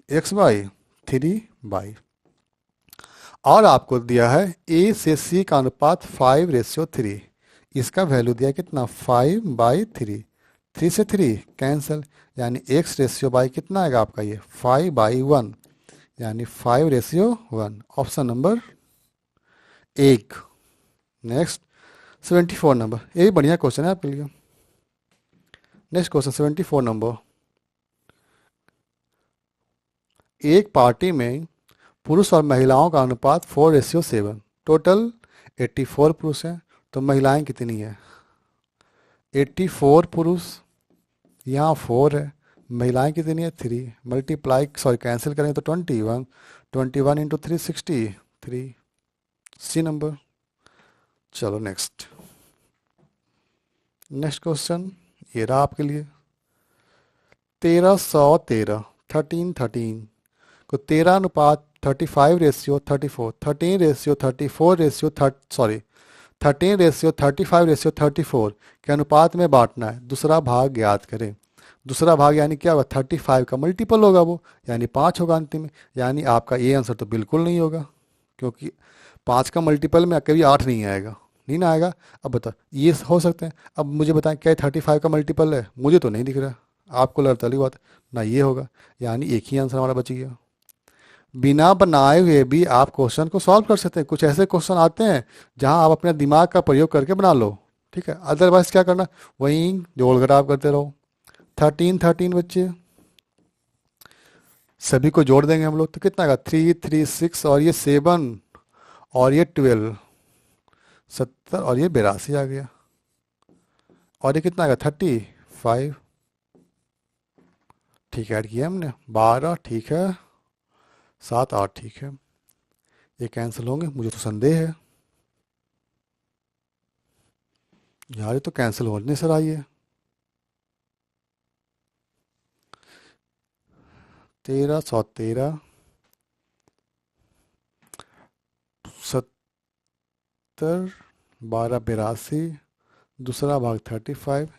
एक्स बाई 3 बाई। और आपको दिया है ए से सी का अनुपात 5:3, इसका वैल्यू दिया कितना 5/3, 3 से 3 कैंसिल, यानी x/y कितना आएगा आपका, ये 5/1, यानी 5:1, ऑप्शन नंबर 1। नेक्स्ट 74 नंबर, ये भी बढ़िया क्वेश्चन है आपके लिए। नेक्स्ट क्वेश्चन 74 नंबर, एक पार्टी में पुरुष और महिलाओं का अनुपात 4:7, टोटल 84 पुरुष हैं, तो महिलाएं कितनी है। 84 पुरुष, यहाँ 4 है, महिलाएं कितनी है 3, मल्टीप्लाई कैंसिल करेंगे तो 21, 21 इंटू 3 63, सी नंबर। चलो नेक्स्ट क्वेश्चन ये रहा आपके लिए। 1313 1313 को 13:35:34, 13:35:34 के अनुपात में बांटना है, दूसरा भाग ज्ञात करें। दूसरा भाग यानी क्या होगा, 35 का मल्टीपल होगा वो, यानी 5 होगा अंतिम में, यानी आपका ये आंसर तो बिल्कुल नहीं होगा, क्योंकि 5 का मल्टीपल में कभी 8 नहीं आएगा, नहीं ना आएगा। अब बताओ ये हो सकते हैं, अब मुझे बताएं क्या 35 का मल्टीपल है, मुझे तो नहीं दिख रहा, आपको लगता ही बात ना, ये होगा, यानी एक ही आंसर हमारा बच गया। बिना बनाए हुए भी आप क्वेश्चन को सॉल्व कर सकते हैं। कुछ ऐसे क्वेश्चन आते हैं जहां आप अपने दिमाग का प्रयोग करके बना लो, ठीक है, अदरवाइज क्या करना, वहीं जोड़ घटाव करते रहो। 13 बच्चे सभी को जोड़ देंगे हम लोग तो कितना आएगा, 3 3 6, और ये 7, और ये 12 70, और ये 82 आ गया, और ये कितना आएगा 35। ठीक है, ऐड किया हमने 12, ठीक है 7 8, ठीक है, ये कैंसिल होंगे, मुझे तो संदेह है यार, ये तो कैंसिल होने सर आइए। 1313 70 12 82, दूसरा भाग 35,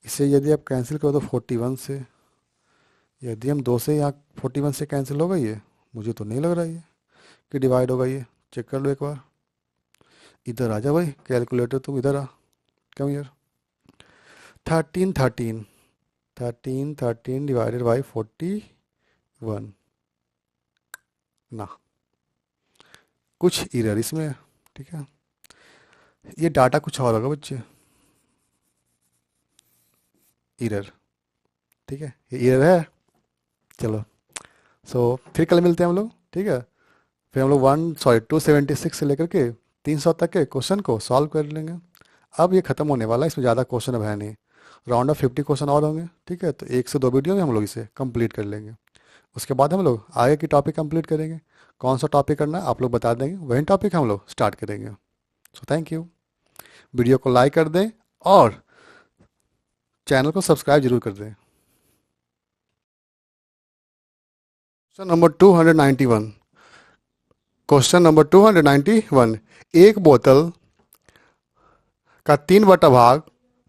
इसे यदि आप कैंसिल करो तो 41 से, यदि हम 2 से यहाँ 41 से कैंसिल होगा, ये मुझे तो नहीं लग रहा है कि डिवाइड होगा, ये चेक कर लो एक बार। इधर आ जा भाई कैलकुलेटर, तुम इधर आ, कम यार। 13 डिवाइडेड बाई 41 ना, कुछ इरर इसमें है, ठीक है, ये डाटा कुछ और होगा बच्चे, इरर, ठीक है, ये इरर है। चलो फिर कल मिलते हैं हम लोग, ठीक है, फिर हम लोग 276 से लेकर के 300 तक के क्वेश्चन को सॉल्व कर लेंगे। अब ये खत्म होने वाला है, इसमें ज़्यादा क्वेश्चन अब है नहीं, राउंड ऑफ 50 क्वेश्चन और होंगे, ठीक है, तो 1 से 2 वीडियो में हम लोग इसे कंप्लीट कर लेंगे। उसके बाद हम लोग आगे की टॉपिक कंप्लीट करेंगे, कौन सा टॉपिक करना है आप लोग बता देंगे, वही टॉपिक हम लोग स्टार्ट करेंगे। सो थैंक यू, वीडियो को लाइक कर दें और चैनल को सब्सक्राइब जरूर कर दें। क्वेश्चन नंबर 291, एक बोतल का 3/भाग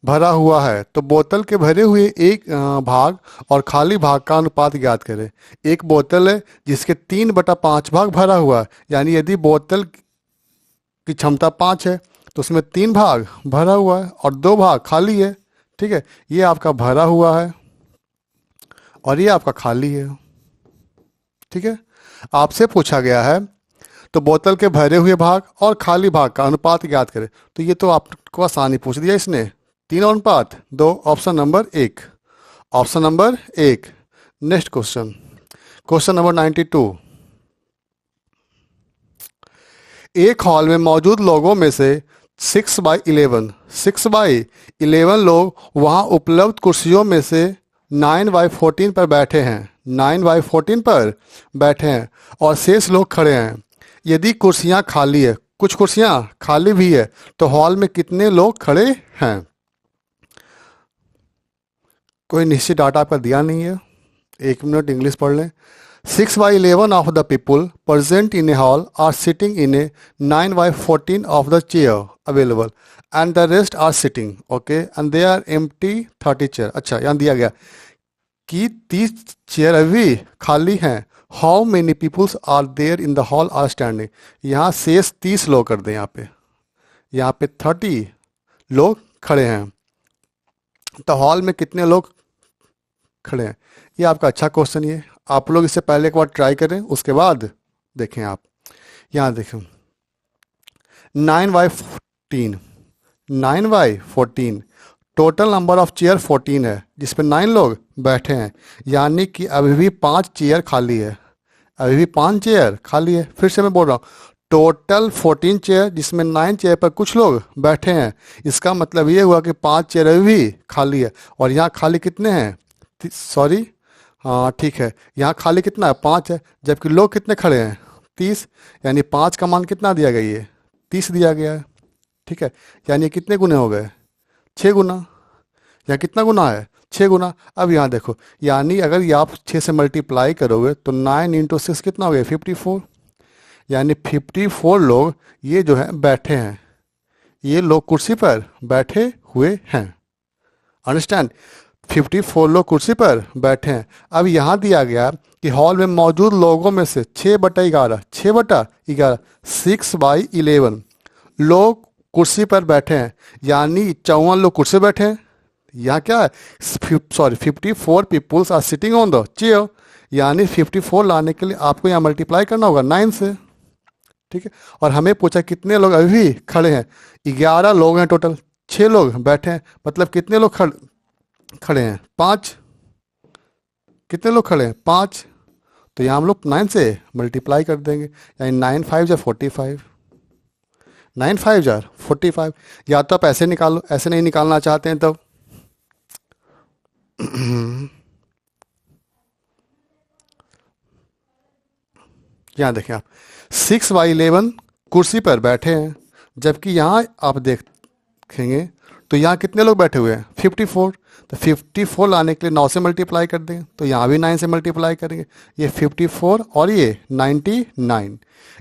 भरा हुआ है, तो बोतल के भरे हुए एक भाग और खाली भाग का अनुपात ज्ञात करें। एक बोतल है जिसके 3/5 भाग भरा हुआ है, यानी यदि बोतल की क्षमता 5 है तो उसमें 3 भाग भरा हुआ है और 2 भाग खाली है, ठीक है, ये आपका भरा हुआ है और ये आपका खाली है, ठीक है। आपसे पूछा गया है तो बोतल के भरे हुए भाग और खाली भाग का अनुपात ज्ञात करें, तो ये तो आपको आसानी पूछ दिया इसने, 3:2, option number 1, option number 1। Next question, question number 92, एक हॉल में मौजूद लोगों में से 6/11 लोग वहां उपलब्ध कुर्सियों में से 9/14 पर बैठे हैं, 9/14 पर बैठे हैं और शेष लोग खड़े हैं। यदि कुर्सियां खाली है, कुछ कुर्सियां खाली भी है, तो हॉल में कितने लोग खड़े हैं? कोई निश्चित डाटा आपका दिया नहीं है। 1 मिनट इंग्लिश पढ़ लें। 6/11 of the people present in a hall are sitting in a 9/14 of the chair available and the rest are sitting, okay, and they are empty 30 chair। अच्छा, यहाँ दिया गया कि 30 चेयर अभी खाली हैं। How many peoples are there in the hall are standing. यहाँ शेष 30 लोग कर दें, यहाँ पे 30 लोग खड़े हैं, तो हॉल में कितने लोग खड़े हैं? ये आपका अच्छा क्वेश्चन। ये आप लोग इससे पहले एक बार ट्राई करें, उसके बाद देखें। आप यहाँ देखें 9/14, 9/14 टोटल नंबर ऑफ चेयर 14 है, जिसपे 9 लोग बैठे हैं, यानी कि अभी भी 5 चेयर खाली है, अभी भी 5 चेयर खाली है। फिर से मैं बोल रहा हूँ, टोटल 14 चेयर जिसमें 9 चेयर पर कुछ लोग बैठे हैं। इसका मतलब ये हुआ कि 5 चेयर अभी भी खाली है। और यहाँ खाली कितने हैं? सॉरी, हाँ ठीक है, यहाँ खाली कितना है? 5 है, जबकि लोग कितने खड़े हैं? 30। यानी 5 का मान कितना दिया गया? ये 30 दिया गया है, ठीक है। यानी कितने गुने हो गए? 6 गुना। यहाँ कितना गुना है? 6 गुना। अब यहाँ देखो, यानी अगर ये आप 6 से मल्टीप्लाई करोगे तो 9 × 6 कितना हो गया? 54। यानी 54 लोग ये जो है बैठे हैं, ये लोग कुर्सी पर बैठे हुए हैं। अंडरस्टैंड? 54 लोग कुर्सी पर बैठे हैं। अब यहाँ दिया गया कि हॉल में मौजूद लोगों में से 6/11, 6/11, 6/11 लोग कुर्सी पर बैठे हैं, यानी 54 लोग कुर्सी बैठे हैं। यहाँ क्या है? Sorry, 54 peoples are sitting on the chair. यानी 54 लाने के लिए आपको यहाँ मल्टीप्लाई करना होगा 9 से, ठीक है। और हमें पूछा कितने लोग अभी भी खड़े हैं? 11 लोग हैं टोटल, 6 लोग बैठे हैं, मतलब कितने लोग खड़े हैं? 5। कितने लोग खड़े हैं? 5। तो यहाँ हम लोग 9 से मल्टीप्लाई कर देंगे, यानी 9 5 जा 45, 9 5 जा 45। या तो आप ऐसे निकालो, ऐसे नहीं निकालना चाहते हैं तब यहाँ देखें आप, 6/11 कुर्सी पर बैठे हैं, जबकि यहाँ आप देखेंगे तो यहाँ कितने लोग बैठे हुए हैं? 54। तो 54 लाने के लिए 9 से मल्टीप्लाई कर देंगे, तो यहाँ भी 9 से मल्टीप्लाई करेंगे। ये 54 और ये 99,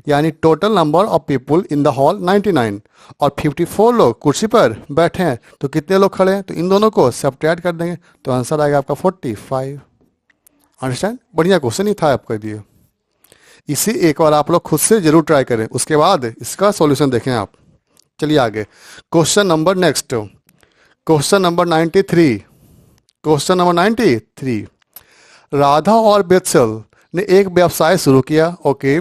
यानी total number of people in the hall 99, और 54 लोग कुर्सी पर बैठे हैं, तो कितने लोग खड़े हैं? तो इन दोनों को सब्ट्रैक्ट कर देंगे, तो आंसर आएगा आपका 45। अंडरस्टैंड? बढ़िया क्वेश्चन ही था आपका दिए। इसे एक बार आप लोग खुद से जरूर ट्राई करें, उसके बाद इसका सॉल्यूशन देखें आप। चलिए आगे, question number next, question number 93। Question number 93, Radha और बेत्सल ने एक व्यवसाय शुरू किया, ओके,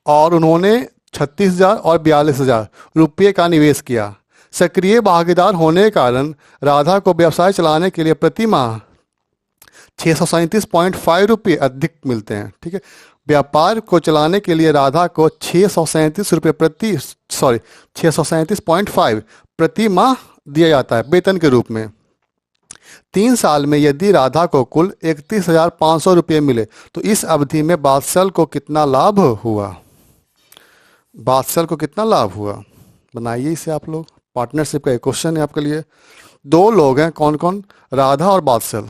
और उन्होंने 36,000 और 42,000 रुपये का निवेश किया। सक्रिय भागीदार होने के कारण राधा को व्यवसाय चलाने के लिए प्रति माह 637.5 रुपये अधिक मिलते हैं, ठीक है। व्यापार को चलाने के लिए राधा को 637 रुपये 637.5 प्रति माह दिया जाता है वेतन के रूप में। 3 साल में यदि राधा को कुल 31,500 रुपये मिले, तो इस अवधि में बादशाह को कितना लाभ हुआ? बादशाह को कितना लाभ हुआ? बनाइए इसे आप लोग। पार्टनरशिप का एक क्वेश्चन है आपके लिए। 2 लोग हैं, कौन कौन? राधा और बादशाह,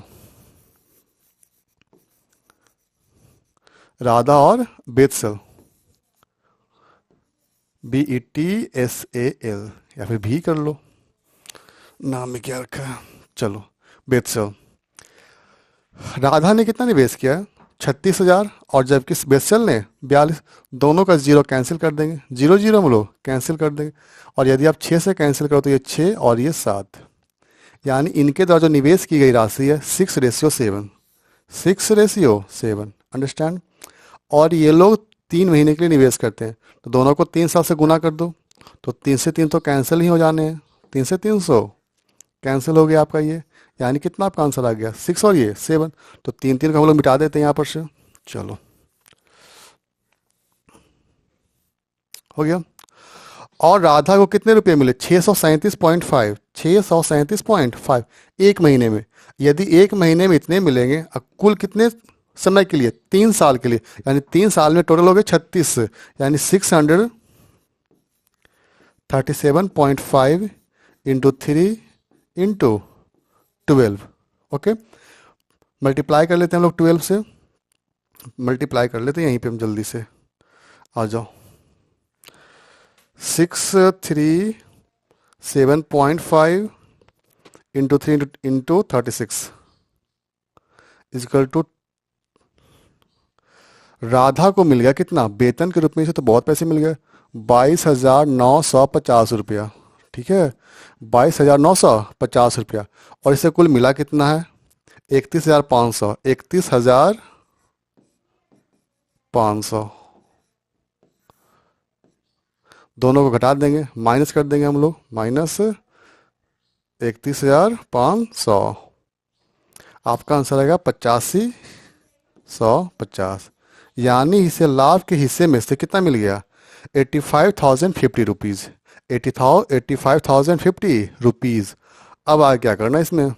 राधा और बेत्सल, BETSAL, या फिर भी कर लो, नाम में क्या रखा है। चलो, बेत्सल। राधा ने कितना निवेश किया? 36,000, और जबकि बेत्सल ने 42। दोनों का 0 कैंसिल कर देंगे, 0 0 हम लोग कैंसिल कर देंगे, और यदि आप 6 से कैंसिल करो तो ये 6 और ये 7, यानी इनके द्वारा जो निवेश की गई राशि है 6:7, 6:7। अंडरस्टैंड? और ये लोग 3 महीने के लिए निवेश करते हैं, तो दोनों को 3 साल से गुना कर दो, तो 3 से 3 तो कैंसिल ही हो जाने हैं, 3 से 300 कैंसिल हो गया आपका ये, यानी कितना आपका आंसर आ गया? 6 और ये 7। तो 3 का हम लोग मिटा देते हैं यहाँ पर से। चलो, हो गया। और राधा को कितने रुपए मिले? 637.5, 637.5 एक महीने में। यदि एक महीने में इतने मिलेंगे, कुल कितने समय के लिए? 3 साल के लिए, यानी 3 साल में टोटल हो गए 36, यानी 637.5 इंटू 3 इंटू 12। ओके, मल्टीप्लाई कर लेते हैं हम लोग 12 से, मल्टीप्लाई कर लेते हैं यहीं पे हम जल्दी से, आ जाओ। 637.5 into 3 into 36 equal to, Radha को मिल गया कितना वेतन के रूप में? इसे तो बहुत पैसे मिल गए, 22,950 रुपया। ठीक है, 22,950 रुपया। और इसे कुल मिला कितना है? 31,500, 31,500। दोनों को घटा देंगे, माइनस कर देंगे हम लोग, माइनस 31,500। आपका आंसर आएगा 85,150। यानी इसे लाभ के हिस्से में से कितना मिल गया? 85,050 रुपीज़, 85,050 रुपीज़। अब आगे क्या करना है इसमें?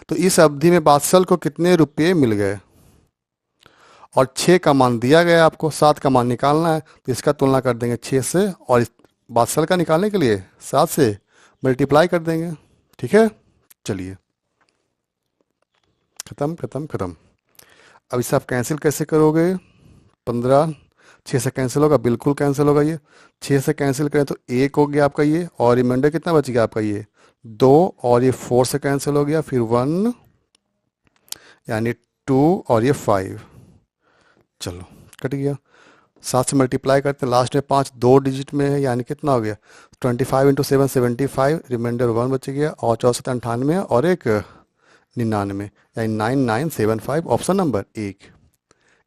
तो इस अवधि में वात्सल को कितने रुपये मिल गए? और 6 का मान दिया गया, आपको 7 का मान निकालना है, तो इसका तुलना कर देंगे 6 से, और इस वात्सल का निकालने के लिए 7 से मल्टीप्लाई कर देंगे। ठीक है, चलिए, खत्म खत्म खत्म। अब इसे आप कैंसिल कैसे करोगे? 15, 6 से कैंसिल होगा, बिल्कुल कैंसिल होगा ये। 6 से कैंसिल करें तो 1 हो गया आपका ये, और रिमाइंडर कितना बच गया आपका ये 2, और ये 4 से कैंसिल हो गया, फिर 1 यानी 2, और ये 5। चलो, कट गया। 7 से मल्टीप्लाई करते हैं, लास्ट में 5 दो डिजिट में है, यानी कितना हो गया? 25 इंटू 7 75, रिमाइंडर 1 बच गया, और 64 98, और एक 99, यानी 9975, ऑप्शन नंबर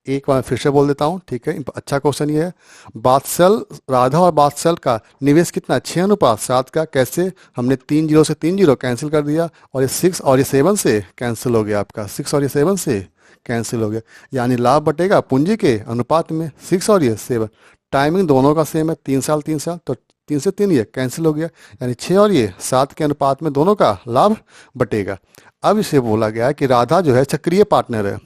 एक बार फिर से बोल देता हूँ, ठीक है, अच्छा क्वेश्चन ये है। बात्सल, राधा और बात्सल का निवेश कितना? 6:7 का। कैसे? हमने 3 जीरो से 3 जीरो कैंसिल कर दिया, और ये 6 और ये 7 से कैंसिल हो गया आपका, 6 और ये 7 से कैंसिल हो गया, यानी लाभ बटेगा पूंजी के अनुपात में, 6 और ये 7। टाइमिंग दोनों का सेम है, 3 साल 3 साल, तो 3 से 3 ये कैंसिल हो गया, यानी 6 और ये 7 के अनुपात में दोनों का लाभ बटेगा। अब इसे बोला गया है कि राधा जो है सक्रिय पार्टनर है,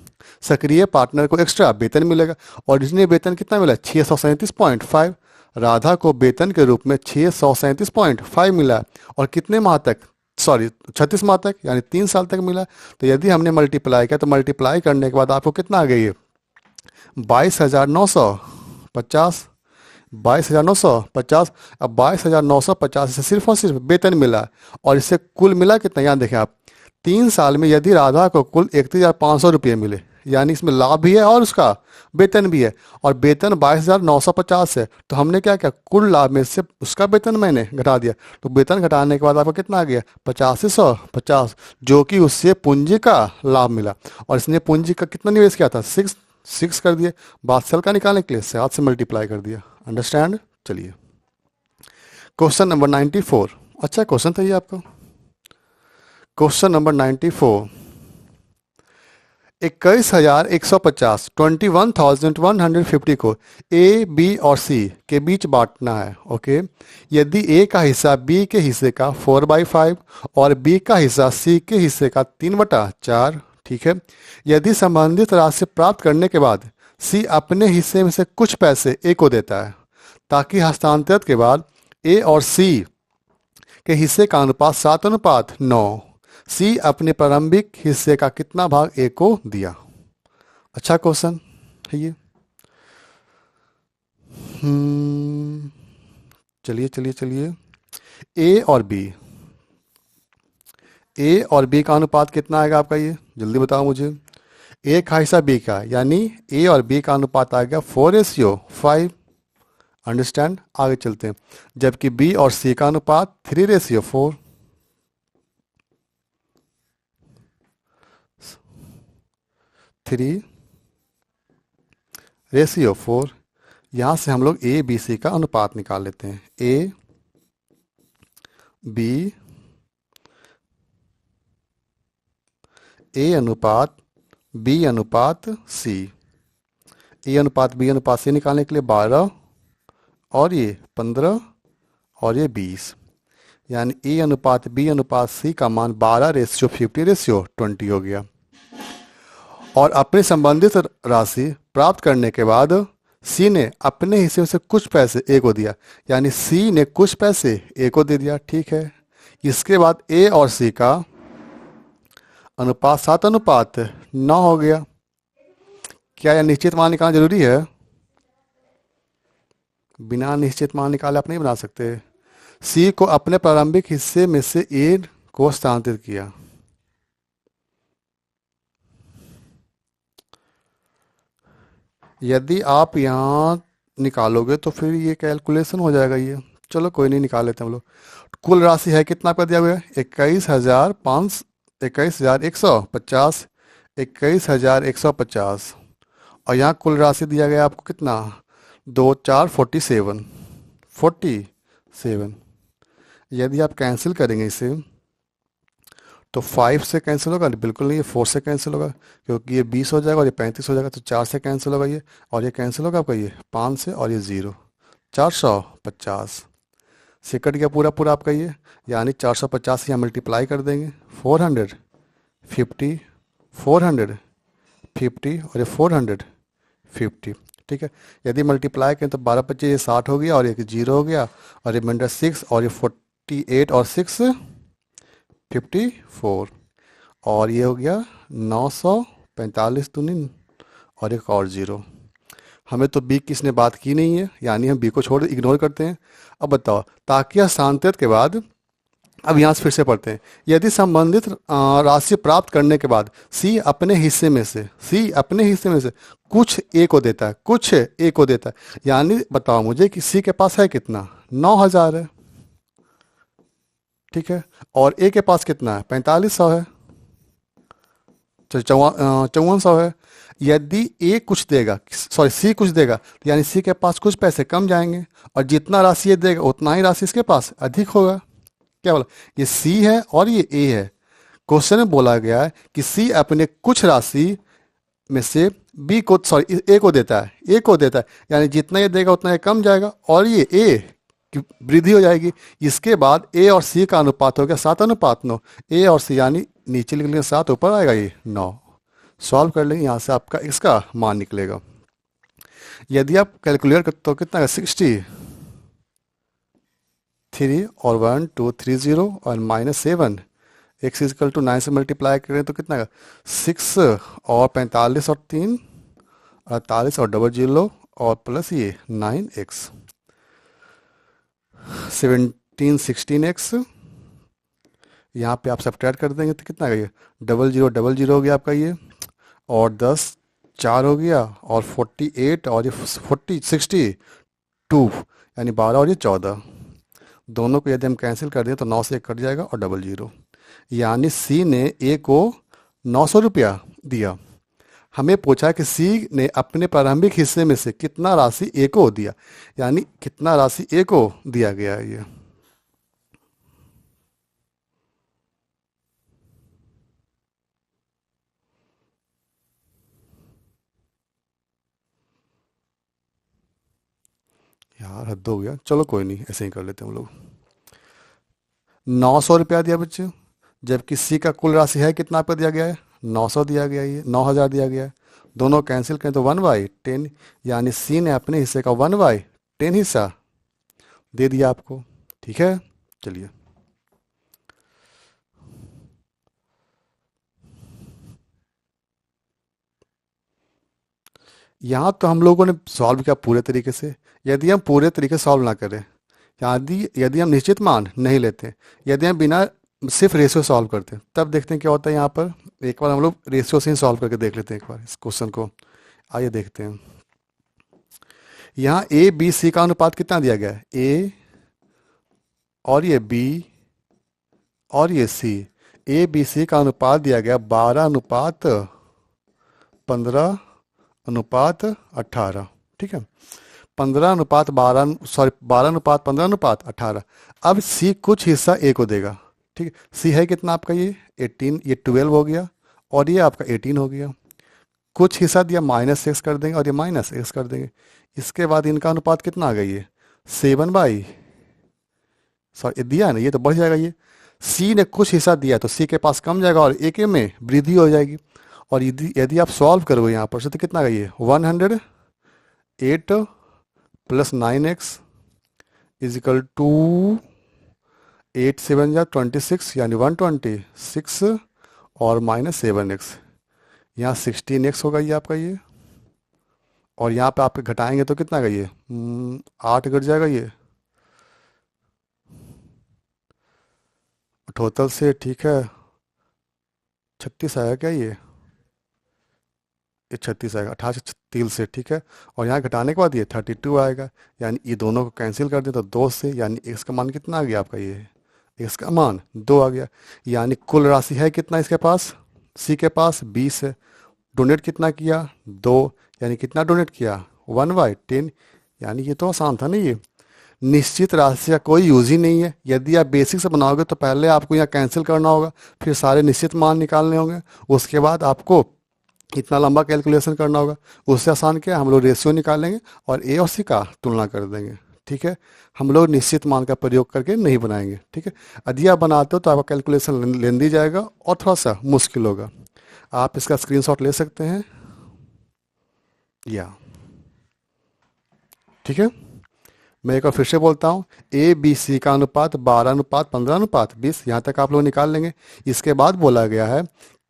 सक्रिय पार्टनर को एक्स्ट्रा वेतन मिलेगा, और इसने वेतन कितना मिला? 637.5। राधा को वेतन के रूप में 637.5 मिला, और कितने माह तक? सॉरी, 36 माह तक, यानी 3 साल तक मिला। तो यदि हमने मल्टीप्लाई किया, तो मल्टीप्लाई करने के बाद आपको कितना आ गई है? 22,950, 22,950। अब 22,950 से सिर्फ और सिर्फ वेतन मिला, और इससे कुल मिला कितना? यहाँ देखें आप, 3 साल में यदि राधा को कुल 31,500 रुपये मिले, यानी इसमें लाभ भी है और उसका वेतन भी है, और वेतन 22,950 है, तो हमने क्या किया? कुल लाभ में से उसका वेतन मैंने घटा दिया, तो वेतन घटाने के बाद आपको कितना आ गया? 85,150, जो कि उससे पूंजी का लाभ मिला। और इसने पूंजी का कितना निवेश किया था? 6 कर दिए। बादशाह का निकालने के लिए 7 से मल्टीप्लाई कर दिया। अंडरस्टैंड? चलिए, क्वेश्चन नंबर 94। अच्छा क्वेश्चन था ये आपका। क्वेश्चन नंबर 94, 21,150, 21,150 को ए, बी और सी के बीच बांटना है। ओके, यदि ए का हिस्सा बी के हिस्से का 4/5 और बी का हिस्सा सी के हिस्से का 3/4, ठीक है। यदि संबंधित राशि प्राप्त करने के बाद सी अपने हिस्से में से कुछ पैसे ए को देता है, ताकि हस्तांतरण के बाद ए और सी के हिस्से का अनुपात 7:9, सी अपने प्रारंभिक हिस्से का कितना भाग ए को दिया? अच्छा क्वेश्चन है ये। चलिए चलिए चलिए, ए और बी, ए और बी का अनुपात कितना आएगा आपका? ये जल्दी बताओ मुझे। ए का हिस्सा बी का, यानी ए और बी का अनुपात आएगा 4:5। अंडरस्टैंड? आगे चलते हैं। जबकि बी और सी का अनुपात 3:4, 3:4। यहां से हम लोग ए बी सी का अनुपात निकाल लेते हैं। ए बी, ए अनुपात बी अनुपात सी, ए अनुपात बी अनुपात सी निकालने के लिए 12 और ये 15 और ये 20, यानी ए अनुपात बी अनुपात सी का मान 12:50:20 हो गया। और अपनी संबंधित राशि प्राप्त करने के बाद सी ने अपने हिस्से में से कुछ पैसे ए को दिया, यानी सी ने कुछ पैसे ए को दे दिया, ठीक है। इसके बाद ए और सी का अनुपात 7:9 हो गया। क्या यह निश्चित मान निकालना जरूरी है? बिना निश्चित मान निकाले आप नहीं बना सकते। सी को अपने प्रारंभिक हिस्से में से ए को स्थानांतरित किया। यदि आप यहाँ निकालोगे तो फिर ये कैलकुलेशन हो जाएगा ये। चलो कोई नहीं, निकाल लेते हैं हम लोग। कुल राशि है कितना आपका दिया हुआ है? 21,150, 21,150। और यहाँ कुल राशि दिया गया आपको कितना? 2 4 47, 47। यदि आप कैंसिल करेंगे इसे तो 5 से कैंसिल होगा? बिल्कुल नहीं, ये 4 से कैंसिल होगा, क्योंकि ये 20 हो जाएगा और ये 35 हो जाएगा, तो 4 से कैंसिल होगा ये, और ये कैंसिल होगा आपका ये 5 से, और ये 0, 450 से कट गया पूरा पूरा आपका ये, यानी 450 से यहाँ मल्टीप्लाई कर देंगे, 450, 450 और ये 450, ठीक है। यदि मल्टीप्लाई करें तो 12 25 ये 60 हो गया, और ये 0 हो गया, और ये रिमाइंडर 6, और ये 48 और 6 54, और ये हो गया 945 दुनिन, और एक और 0। हमें तो बी की इसने बात की नहीं है, यानी हम बी को छोड़ इग्नोर करते हैं। अब बताओ, ताकि स्थानांतरित के बाद, अब यहाँ से फिर से पढ़ते हैं। यदि संबंधित राशि प्राप्त करने के बाद सी अपने हिस्से में से कुछ ए को देता है, कुछ ए को देता है, यानी बताओ मुझे कि सी के पास है कितना? 9,000 है, ठीक है। और ए के पास कितना है? 4500 है, 5400 है। यदि ए कुछ देगा, सॉरी सी कुछ देगा, तो यानी सी के पास कुछ पैसे कम जाएंगे, और जितना राशि ये देगा उतना ही राशि इसके पास अधिक होगा। क्या बोला? ये सी है और ये ए है। क्वेश्चन में बोला गया है कि सी अपने कुछ राशि में से बी को, सॉरी ए को देता है, यानी जितना ये देगा उतना ये कम जाएगा, और ये ए की वृद्धि हो जाएगी। इसके बाद ए और सी का अनुपात हो गया 7:9। ए और सी यानी नीचे लिख लेंगे 7, ऊपर आएगा ये 9। सॉल्व कर लेंगे, यहाँ से आपका इसका मान निकलेगा। यदि आप कैलकुलेट करते तो कितना है? 63 और 1 2 3 0 और -7, x इजकल टू 9 से मल्टीप्लाई करें तो कितना है? 6 और 45 और 3 48 और 00 और प्लस ये 9x, 17 16x। यहाँ पे आप सब्ट्रैक्ट कर देंगे तो कितना है ये? 00 हो गया आपका ये, और 10 4 हो गया, और 48 और ये 62, यानी 12 और ये 14। दोनों को यदि हम कैंसिल कर दें तो 9 से 1 कट जाएगा, और 00, यानी सी ने ए को 900 रुपया दिया। हमें पूछा कि सी ने अपने प्रारंभिक हिस्से में से कितना राशि ए को दिया, यानी कितना राशि ए को दिया गया है ये। यार हद हो गया, चलो कोई नहीं, ऐसे ही कर लेते हैं हम लोग। 900 रुपया दिया बच्चे, जबकि सी का कुल राशि है कितना आपको दिया गया है? 900 दिया गया है, ये 9,000 दिया गया है। दोनों कैंसिल करें तो 1/10, यानी सी ने अपने हिस्से का 1/10 हिस्सा दे दिया आपको, ठीक है। चलिए, यहाँ तो हम लोगों ने सॉल्व किया पूरे तरीके से। यदि हम पूरे तरीके से सॉल्व ना करें, यदि यदि हम निश्चित मान नहीं लेते, यदि हम बिना सिर्फ रेशियो सॉल्व करते हैं, तब देखते हैं क्या होता है। यहाँ पर एक बार हम लोग रेशियो से ही सॉल्व करके देख लेते हैं एक बार इस क्वेश्चन को। आइए देखते हैं। यहाँ ए बी सी का अनुपात कितना दिया गया है? ए और ये बी और ये सी, ए बी सी का अनुपात दिया गया 12:15:18, ठीक है। 12:15:18। अब सी कुछ हिस्सा ए को देगा, ठीक है। सी है कितना आपका? ये 18, ये 12 हो गया, और ये आपका 18 हो गया। कुछ हिस्सा दिया, -x कर देंगे, और ये -x कर देंगे। इसके बाद इनका अनुपात कितना आ गया? ये 7 बाई, सॉरी दिया है ना, ये तो बढ़ जाएगा। ये सी ने कुछ हिस्सा दिया तो सी के पास कम जाएगा और ए के में वृद्धि हो जाएगी। और यदि यदि आप सॉल्व करोगे यहाँ पर से तो कितना का ये 108 plus 9x is equal to 8 7 या 26 यानी 126 और -7x, यहाँ 16x होगा ये आपका ये। और यहाँ पे आप घटाएंगे तो कितना का ये 8 घट जाएगा ये टोटल से, ठीक है 36 आएगा क्या ये 36 आएगा 28 से, ठीक है। और यहाँ घटाने के बाद ये 32 आएगा, यानी ये दोनों को कैंसिल कर दें तो 2 से, यानी x का मान कितना आ गया आपका ये, x का मान 2 आ गया। यानी कुल राशि है कितना इसके पास, सी के पास 20 है। डोनेट कितना किया 2, यानी कितना डोनेट किया 1/10। यानी ये तो आसान था ना ये। निश्चित राशि का कोई यूज ही नहीं है। यदि आप बेसिक से बनाओगे तो पहले आपको यहाँ कैंसिल करना होगा, फिर सारे निश्चित मान निकालने होंगे, उसके बाद आपको इतना लंबा कैलकुलेशन करना होगा। उससे आसान क्या है, हम लोग रेशियो निकालेंगे और ए और सी का तुलना कर देंगे, ठीक है। हम लोग निश्चित मान का प्रयोग करके नहीं बनाएंगे, ठीक है। यदि आप बनाते हो तो आपका कैलकुलेशन लेंदी जाएगा और थोड़ा सा मुश्किल होगा। आप इसका स्क्रीनशॉट ले सकते हैं या, ठीक है। मैं एक बार फिर से बोलता हूँ, ए बी सी का अनुपात 12:15:20, यहाँ तक आप लोग निकाल लेंगे। इसके बाद बोला गया है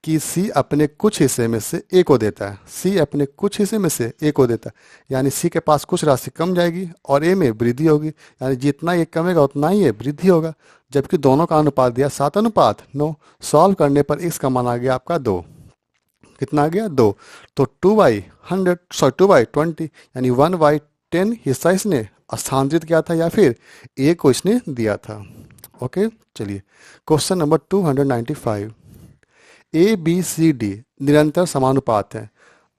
कि सी अपने कुछ हिस्से में से ए को देता है, सी अपने कुछ हिस्से में से ए को देता है, यानी सी के पास कुछ राशि कम जाएगी और ए में वृद्धि होगी, यानी जितना ये कमेगा उतना ही ये वृद्धि होगा। जबकि दोनों का अनुपात दिया 7:9। सॉल्व करने पर x का मान आ गया आपका 2, कितना आ गया 2। तो 2/20 यानी 1/10 हिस्सा इसने स्थानांतरित किया था या फिर ए को इसने दिया था। ओके, चलिए question number 295। A B C D निरंतर समानुपात है।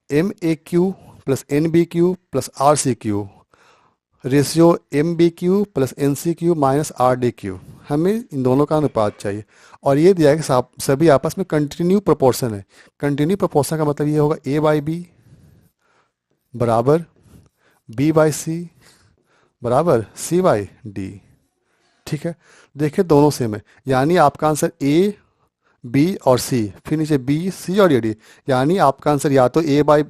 M A cube plus N B cube plus R C cube ratio M B cube plus N C cube minus R D cube. हमें इन दोनों का अनुपात चाहिए और ये दिया है कि सभी आपस में कंटिन्यू प्रोपोर्शन है। कंटिन्यू प्रोपोर्शन का मतलब ये होगा ए बाई बी बराबर बी बाई सी बराबर सी बाई डी, ठीक है। देखिए दोनों सेम है, यानी आपका आंसर ए बी और सी, फिर नीचे बी सी और ये डी, यानी आपका आंसर या तो ए बाई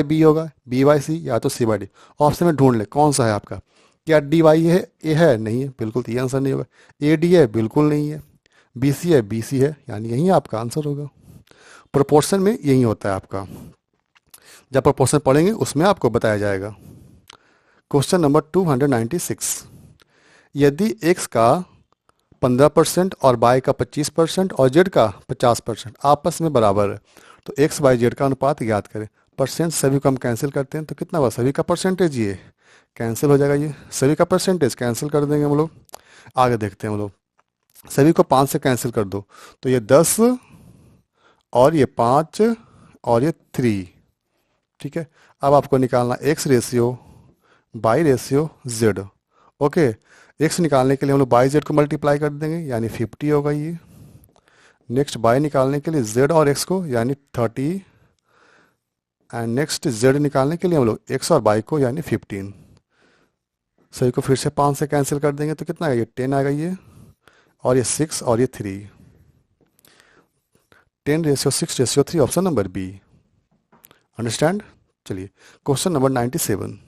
बी होगा, बी बाई सी, या तो सी बाई डी। ऑप्शन में ढूंढ ले कौन सा है आपका। क्या डी बाई है ए है, नहीं है, बिल्कुल ये आंसर नहीं होगा। ए डी है, बिल्कुल नहीं है। बी सी है, बी सी है, यानी यही आपका आंसर होगा। प्रोपोर्शन में यही होता है आपका, जब प्रोपोर्शन पढ़ेंगे उसमें आपको बताया जाएगा। Question number 296। यदि x का 15% और y का 25% और z का 50% आपस में बराबर है तो x बाई z का अनुपात ज्ञात करें। परसेंट सभी को हम कैंसिल करते हैं तो कितना हुआ, सभी का परसेंटेज ये कैंसिल हो जाएगा, ये सभी का परसेंटेज कैंसिल कर देंगे हम लोग। आगे देखते हैं हम लोग, सभी को 5 से कैंसिल कर दो तो ये 10 और ये 5 और ये 3, ठीक है। अब आपको निकालना x ratio by ratio z। Okay, x निकालने के लिए हम लोग बाई z को मल्टीप्लाई कर देंगे यानी 50 होगा ये। नेक्स्ट बाई निकालने के लिए z और x को यानी 30, एंड नेक्स्ट z निकालने के लिए हम लोग x और y को यानी 15। सभी को फिर से 5 से कैंसिल कर देंगे तो कितना आएगा, ये 10 आएगा ये, और ये 6 और ये 3। 10:6:3, ऑप्शन नंबर बी। अंडरस्टैंड। चलिए क्वेश्चन नंबर 97।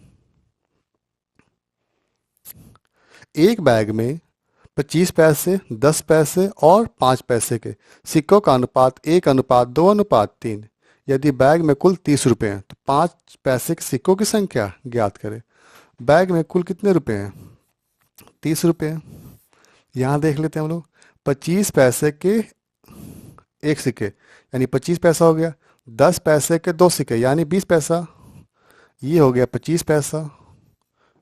एक बैग में 25 पैसे, 10 पैसे और 5 पैसे के सिक्कों का अनुपात 1:2:3। यदि बैग में कुल 30 रुपये हैं तो 5 पैसे के सिक्कों की संख्या ज्ञात करें। बैग में कुल कितने रुपए हैं, 30 रुपये। यहाँ देख लेते हैं हम लोग, 25 पैसे के एक सिक्के यानी 25 पैसा हो गया, 10 पैसे के 2 सिक्के यानी 20 पैसा, ये हो गया 25 पैसा,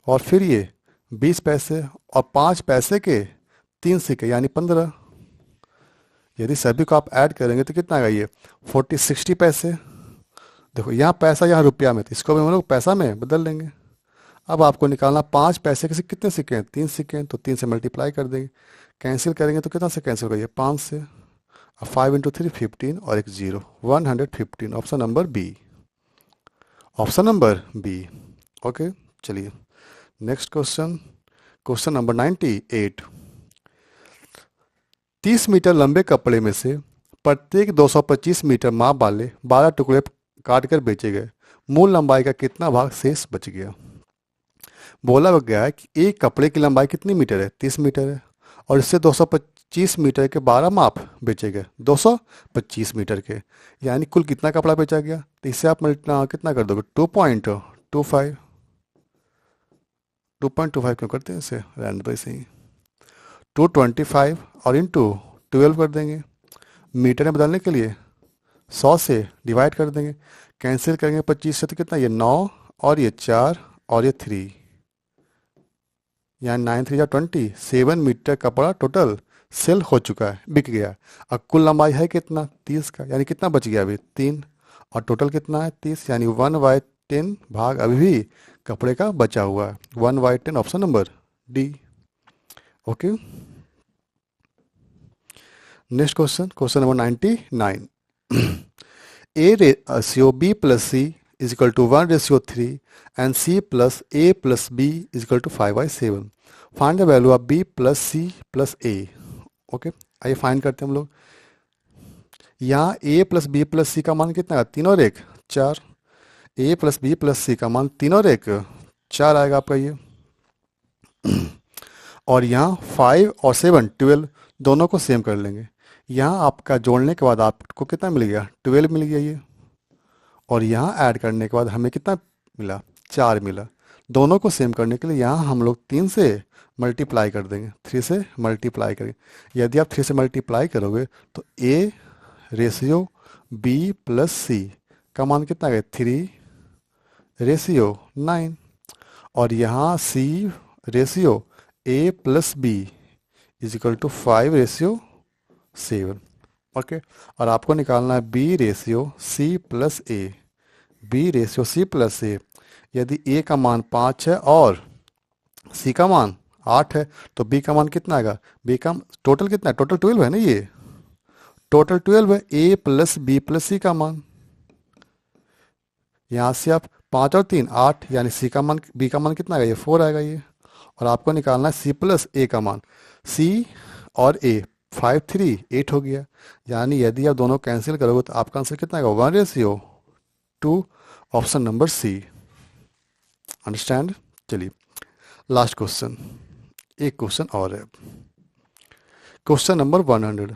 और फिर ये 20 पैसे, और 5 पैसे के 3 सिक्के यानी 15। यदि सभी को आप ऐड करेंगे तो कितना आएगा ये 40-60 पैसे। देखो यहाँ पैसा यहाँ रुपया में, तो इसको भी हम लोग पैसा में बदल लेंगे। अब आपको निकालना 5 पैसे के कितने सिक्के हैं, 3 सिक्के हैं, तो 3 से मल्टीप्लाई कर देंगे। कैंसिल करेंगे तो कितना से कैंसिल होगा, ये 5 से। अब 5 × 3 15 और एक 0, 115। Option number B, option number B. Okay, चलिए next question question number 98। 30 metre लंबे कपड़े में से प्रत्येक 225 मीटर माप वाले 12 टुकड़े काट कर बेचे गए। मूल लंबाई का कितना भाग शेष बच गया? बोला गया है कि एक कपड़े की लंबाई कितनी मीटर है? 30 मीटर है, और इससे 225 मीटर के 12 माप बेचे गए, 225 मीटर के, यानी कुल कितना कपड़ा बेचा गया? तो इससे आप कितना कर दोगे? 2.25। 2.25 क्यों करते हैं इसे? रहने दो ऐसे ही। 225 और इंटू 12 कर देंगे। मीटर में बदलने के लिए 100 से डिवाइड कर देंगे। कैंसिल करेंगे 25 से तो कितना? ये 9 और ये 4 और ये 3, यहाँ 9 3 या 20। 7 मीटर कपड़ा टोटल सेल हो चुका है, बिक गया। अब कुल लंबाई है कितना? 30 का, यानी कितना बच गया अभी? 3। और टोटल कितना है? 30, यानी 1/10 भाग अभी भी कपड़े का बचा हुआ है। 1/10, option number D. Okay, next question, question number 99। A ratio B plus C is equal to 1:3 and C plus A plus B is equal to 5/7। Find the value of B plus C plus A. Okay, आइए फाइंड करते हैं हम लोग। यहाँ A plus B plus C का मान कितना है? 3 और 1 4। A plus B plus C का मान 3 और 1 4 आएगा आपका ये। और यहाँ 5 और 7 12, दोनों को सेम कर लेंगे। यहाँ आपका जोड़ने के बाद आपको कितना मिल गया? 12 मिल गया ये। और यहाँ ऐड करने के बाद हमें कितना मिला? 4 मिला। दोनों को सेम करने के लिए यहाँ हम लोग 3 से मल्टीप्लाई कर देंगे, 3 से मल्टीप्लाई करेंगे। यदि आप 3 से मल्टीप्लाई करोगे तो A ratio B plus C का मान कितना गया? 3/9। और यहाँ C ratio A plus B is equal to 5/7। Okay, और आपको निकालना है B ratio C plus A. B ratio C plus A, यदि ए का मान 5 है और सी का मान 8 है तो बी का मान कितना आएगा? बी का टोटल कितना है? टोटल 12 है ना, ये टोटल 12 है। ए प्लस बी प्लस सी का मान, यहाँ से आप 5 और 3 8, यानी सी का मान, बी का मान कितना आएगा? ये 4 आएगा ये। और आपको निकालना है सी प्लस ए का मान। सी और ए 5 3 8 हो गया, यानी यदि आप दोनों कैंसिल करोगे तो आपका आंसर कितना आएगा? 1/2, ऑप्शन नंबर सी। अंडरस्टैंड? चलिए लास्ट क्वेश्चन, एक क्वेश्चन और है। Question number 100।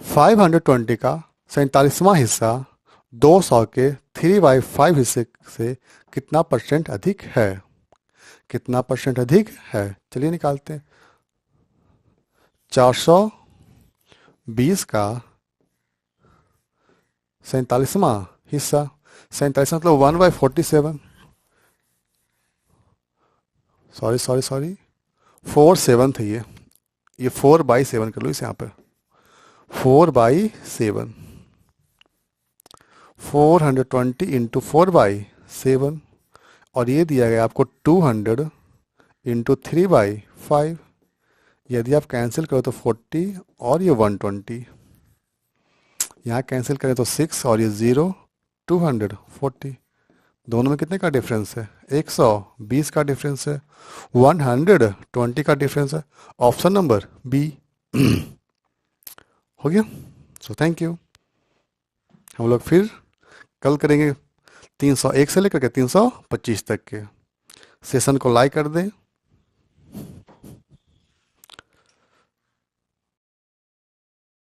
520 का 47वां हिस्सा 200 के 3/5 हिस्से से कितना परसेंट अधिक है? कितना परसेंट अधिक है? चलिए निकालते हैं। 420 का 47वां हिस्सा, 47 मतलब 1/47। सॉरी 4/7 थे ये 4/7 कर लो इसे यहाँ पर। 4/7, 420 इंटू 4/7, और ये दिया गया आपको 200 इंटू 3/5। यदि आप कैंसिल करो तो 40 और ये 120, यहाँ कैंसिल करें तो 6 और ये 0, 240। दोनों में कितने का डिफरेंस है? 120 का डिफरेंस है, 120 का डिफरेंस है। ऑप्शन नंबर बी हो गया। So thank you. हम लोग फिर कल करेंगे 301 से लेकर के 325 तक के। सेशन को लाइक कर दें।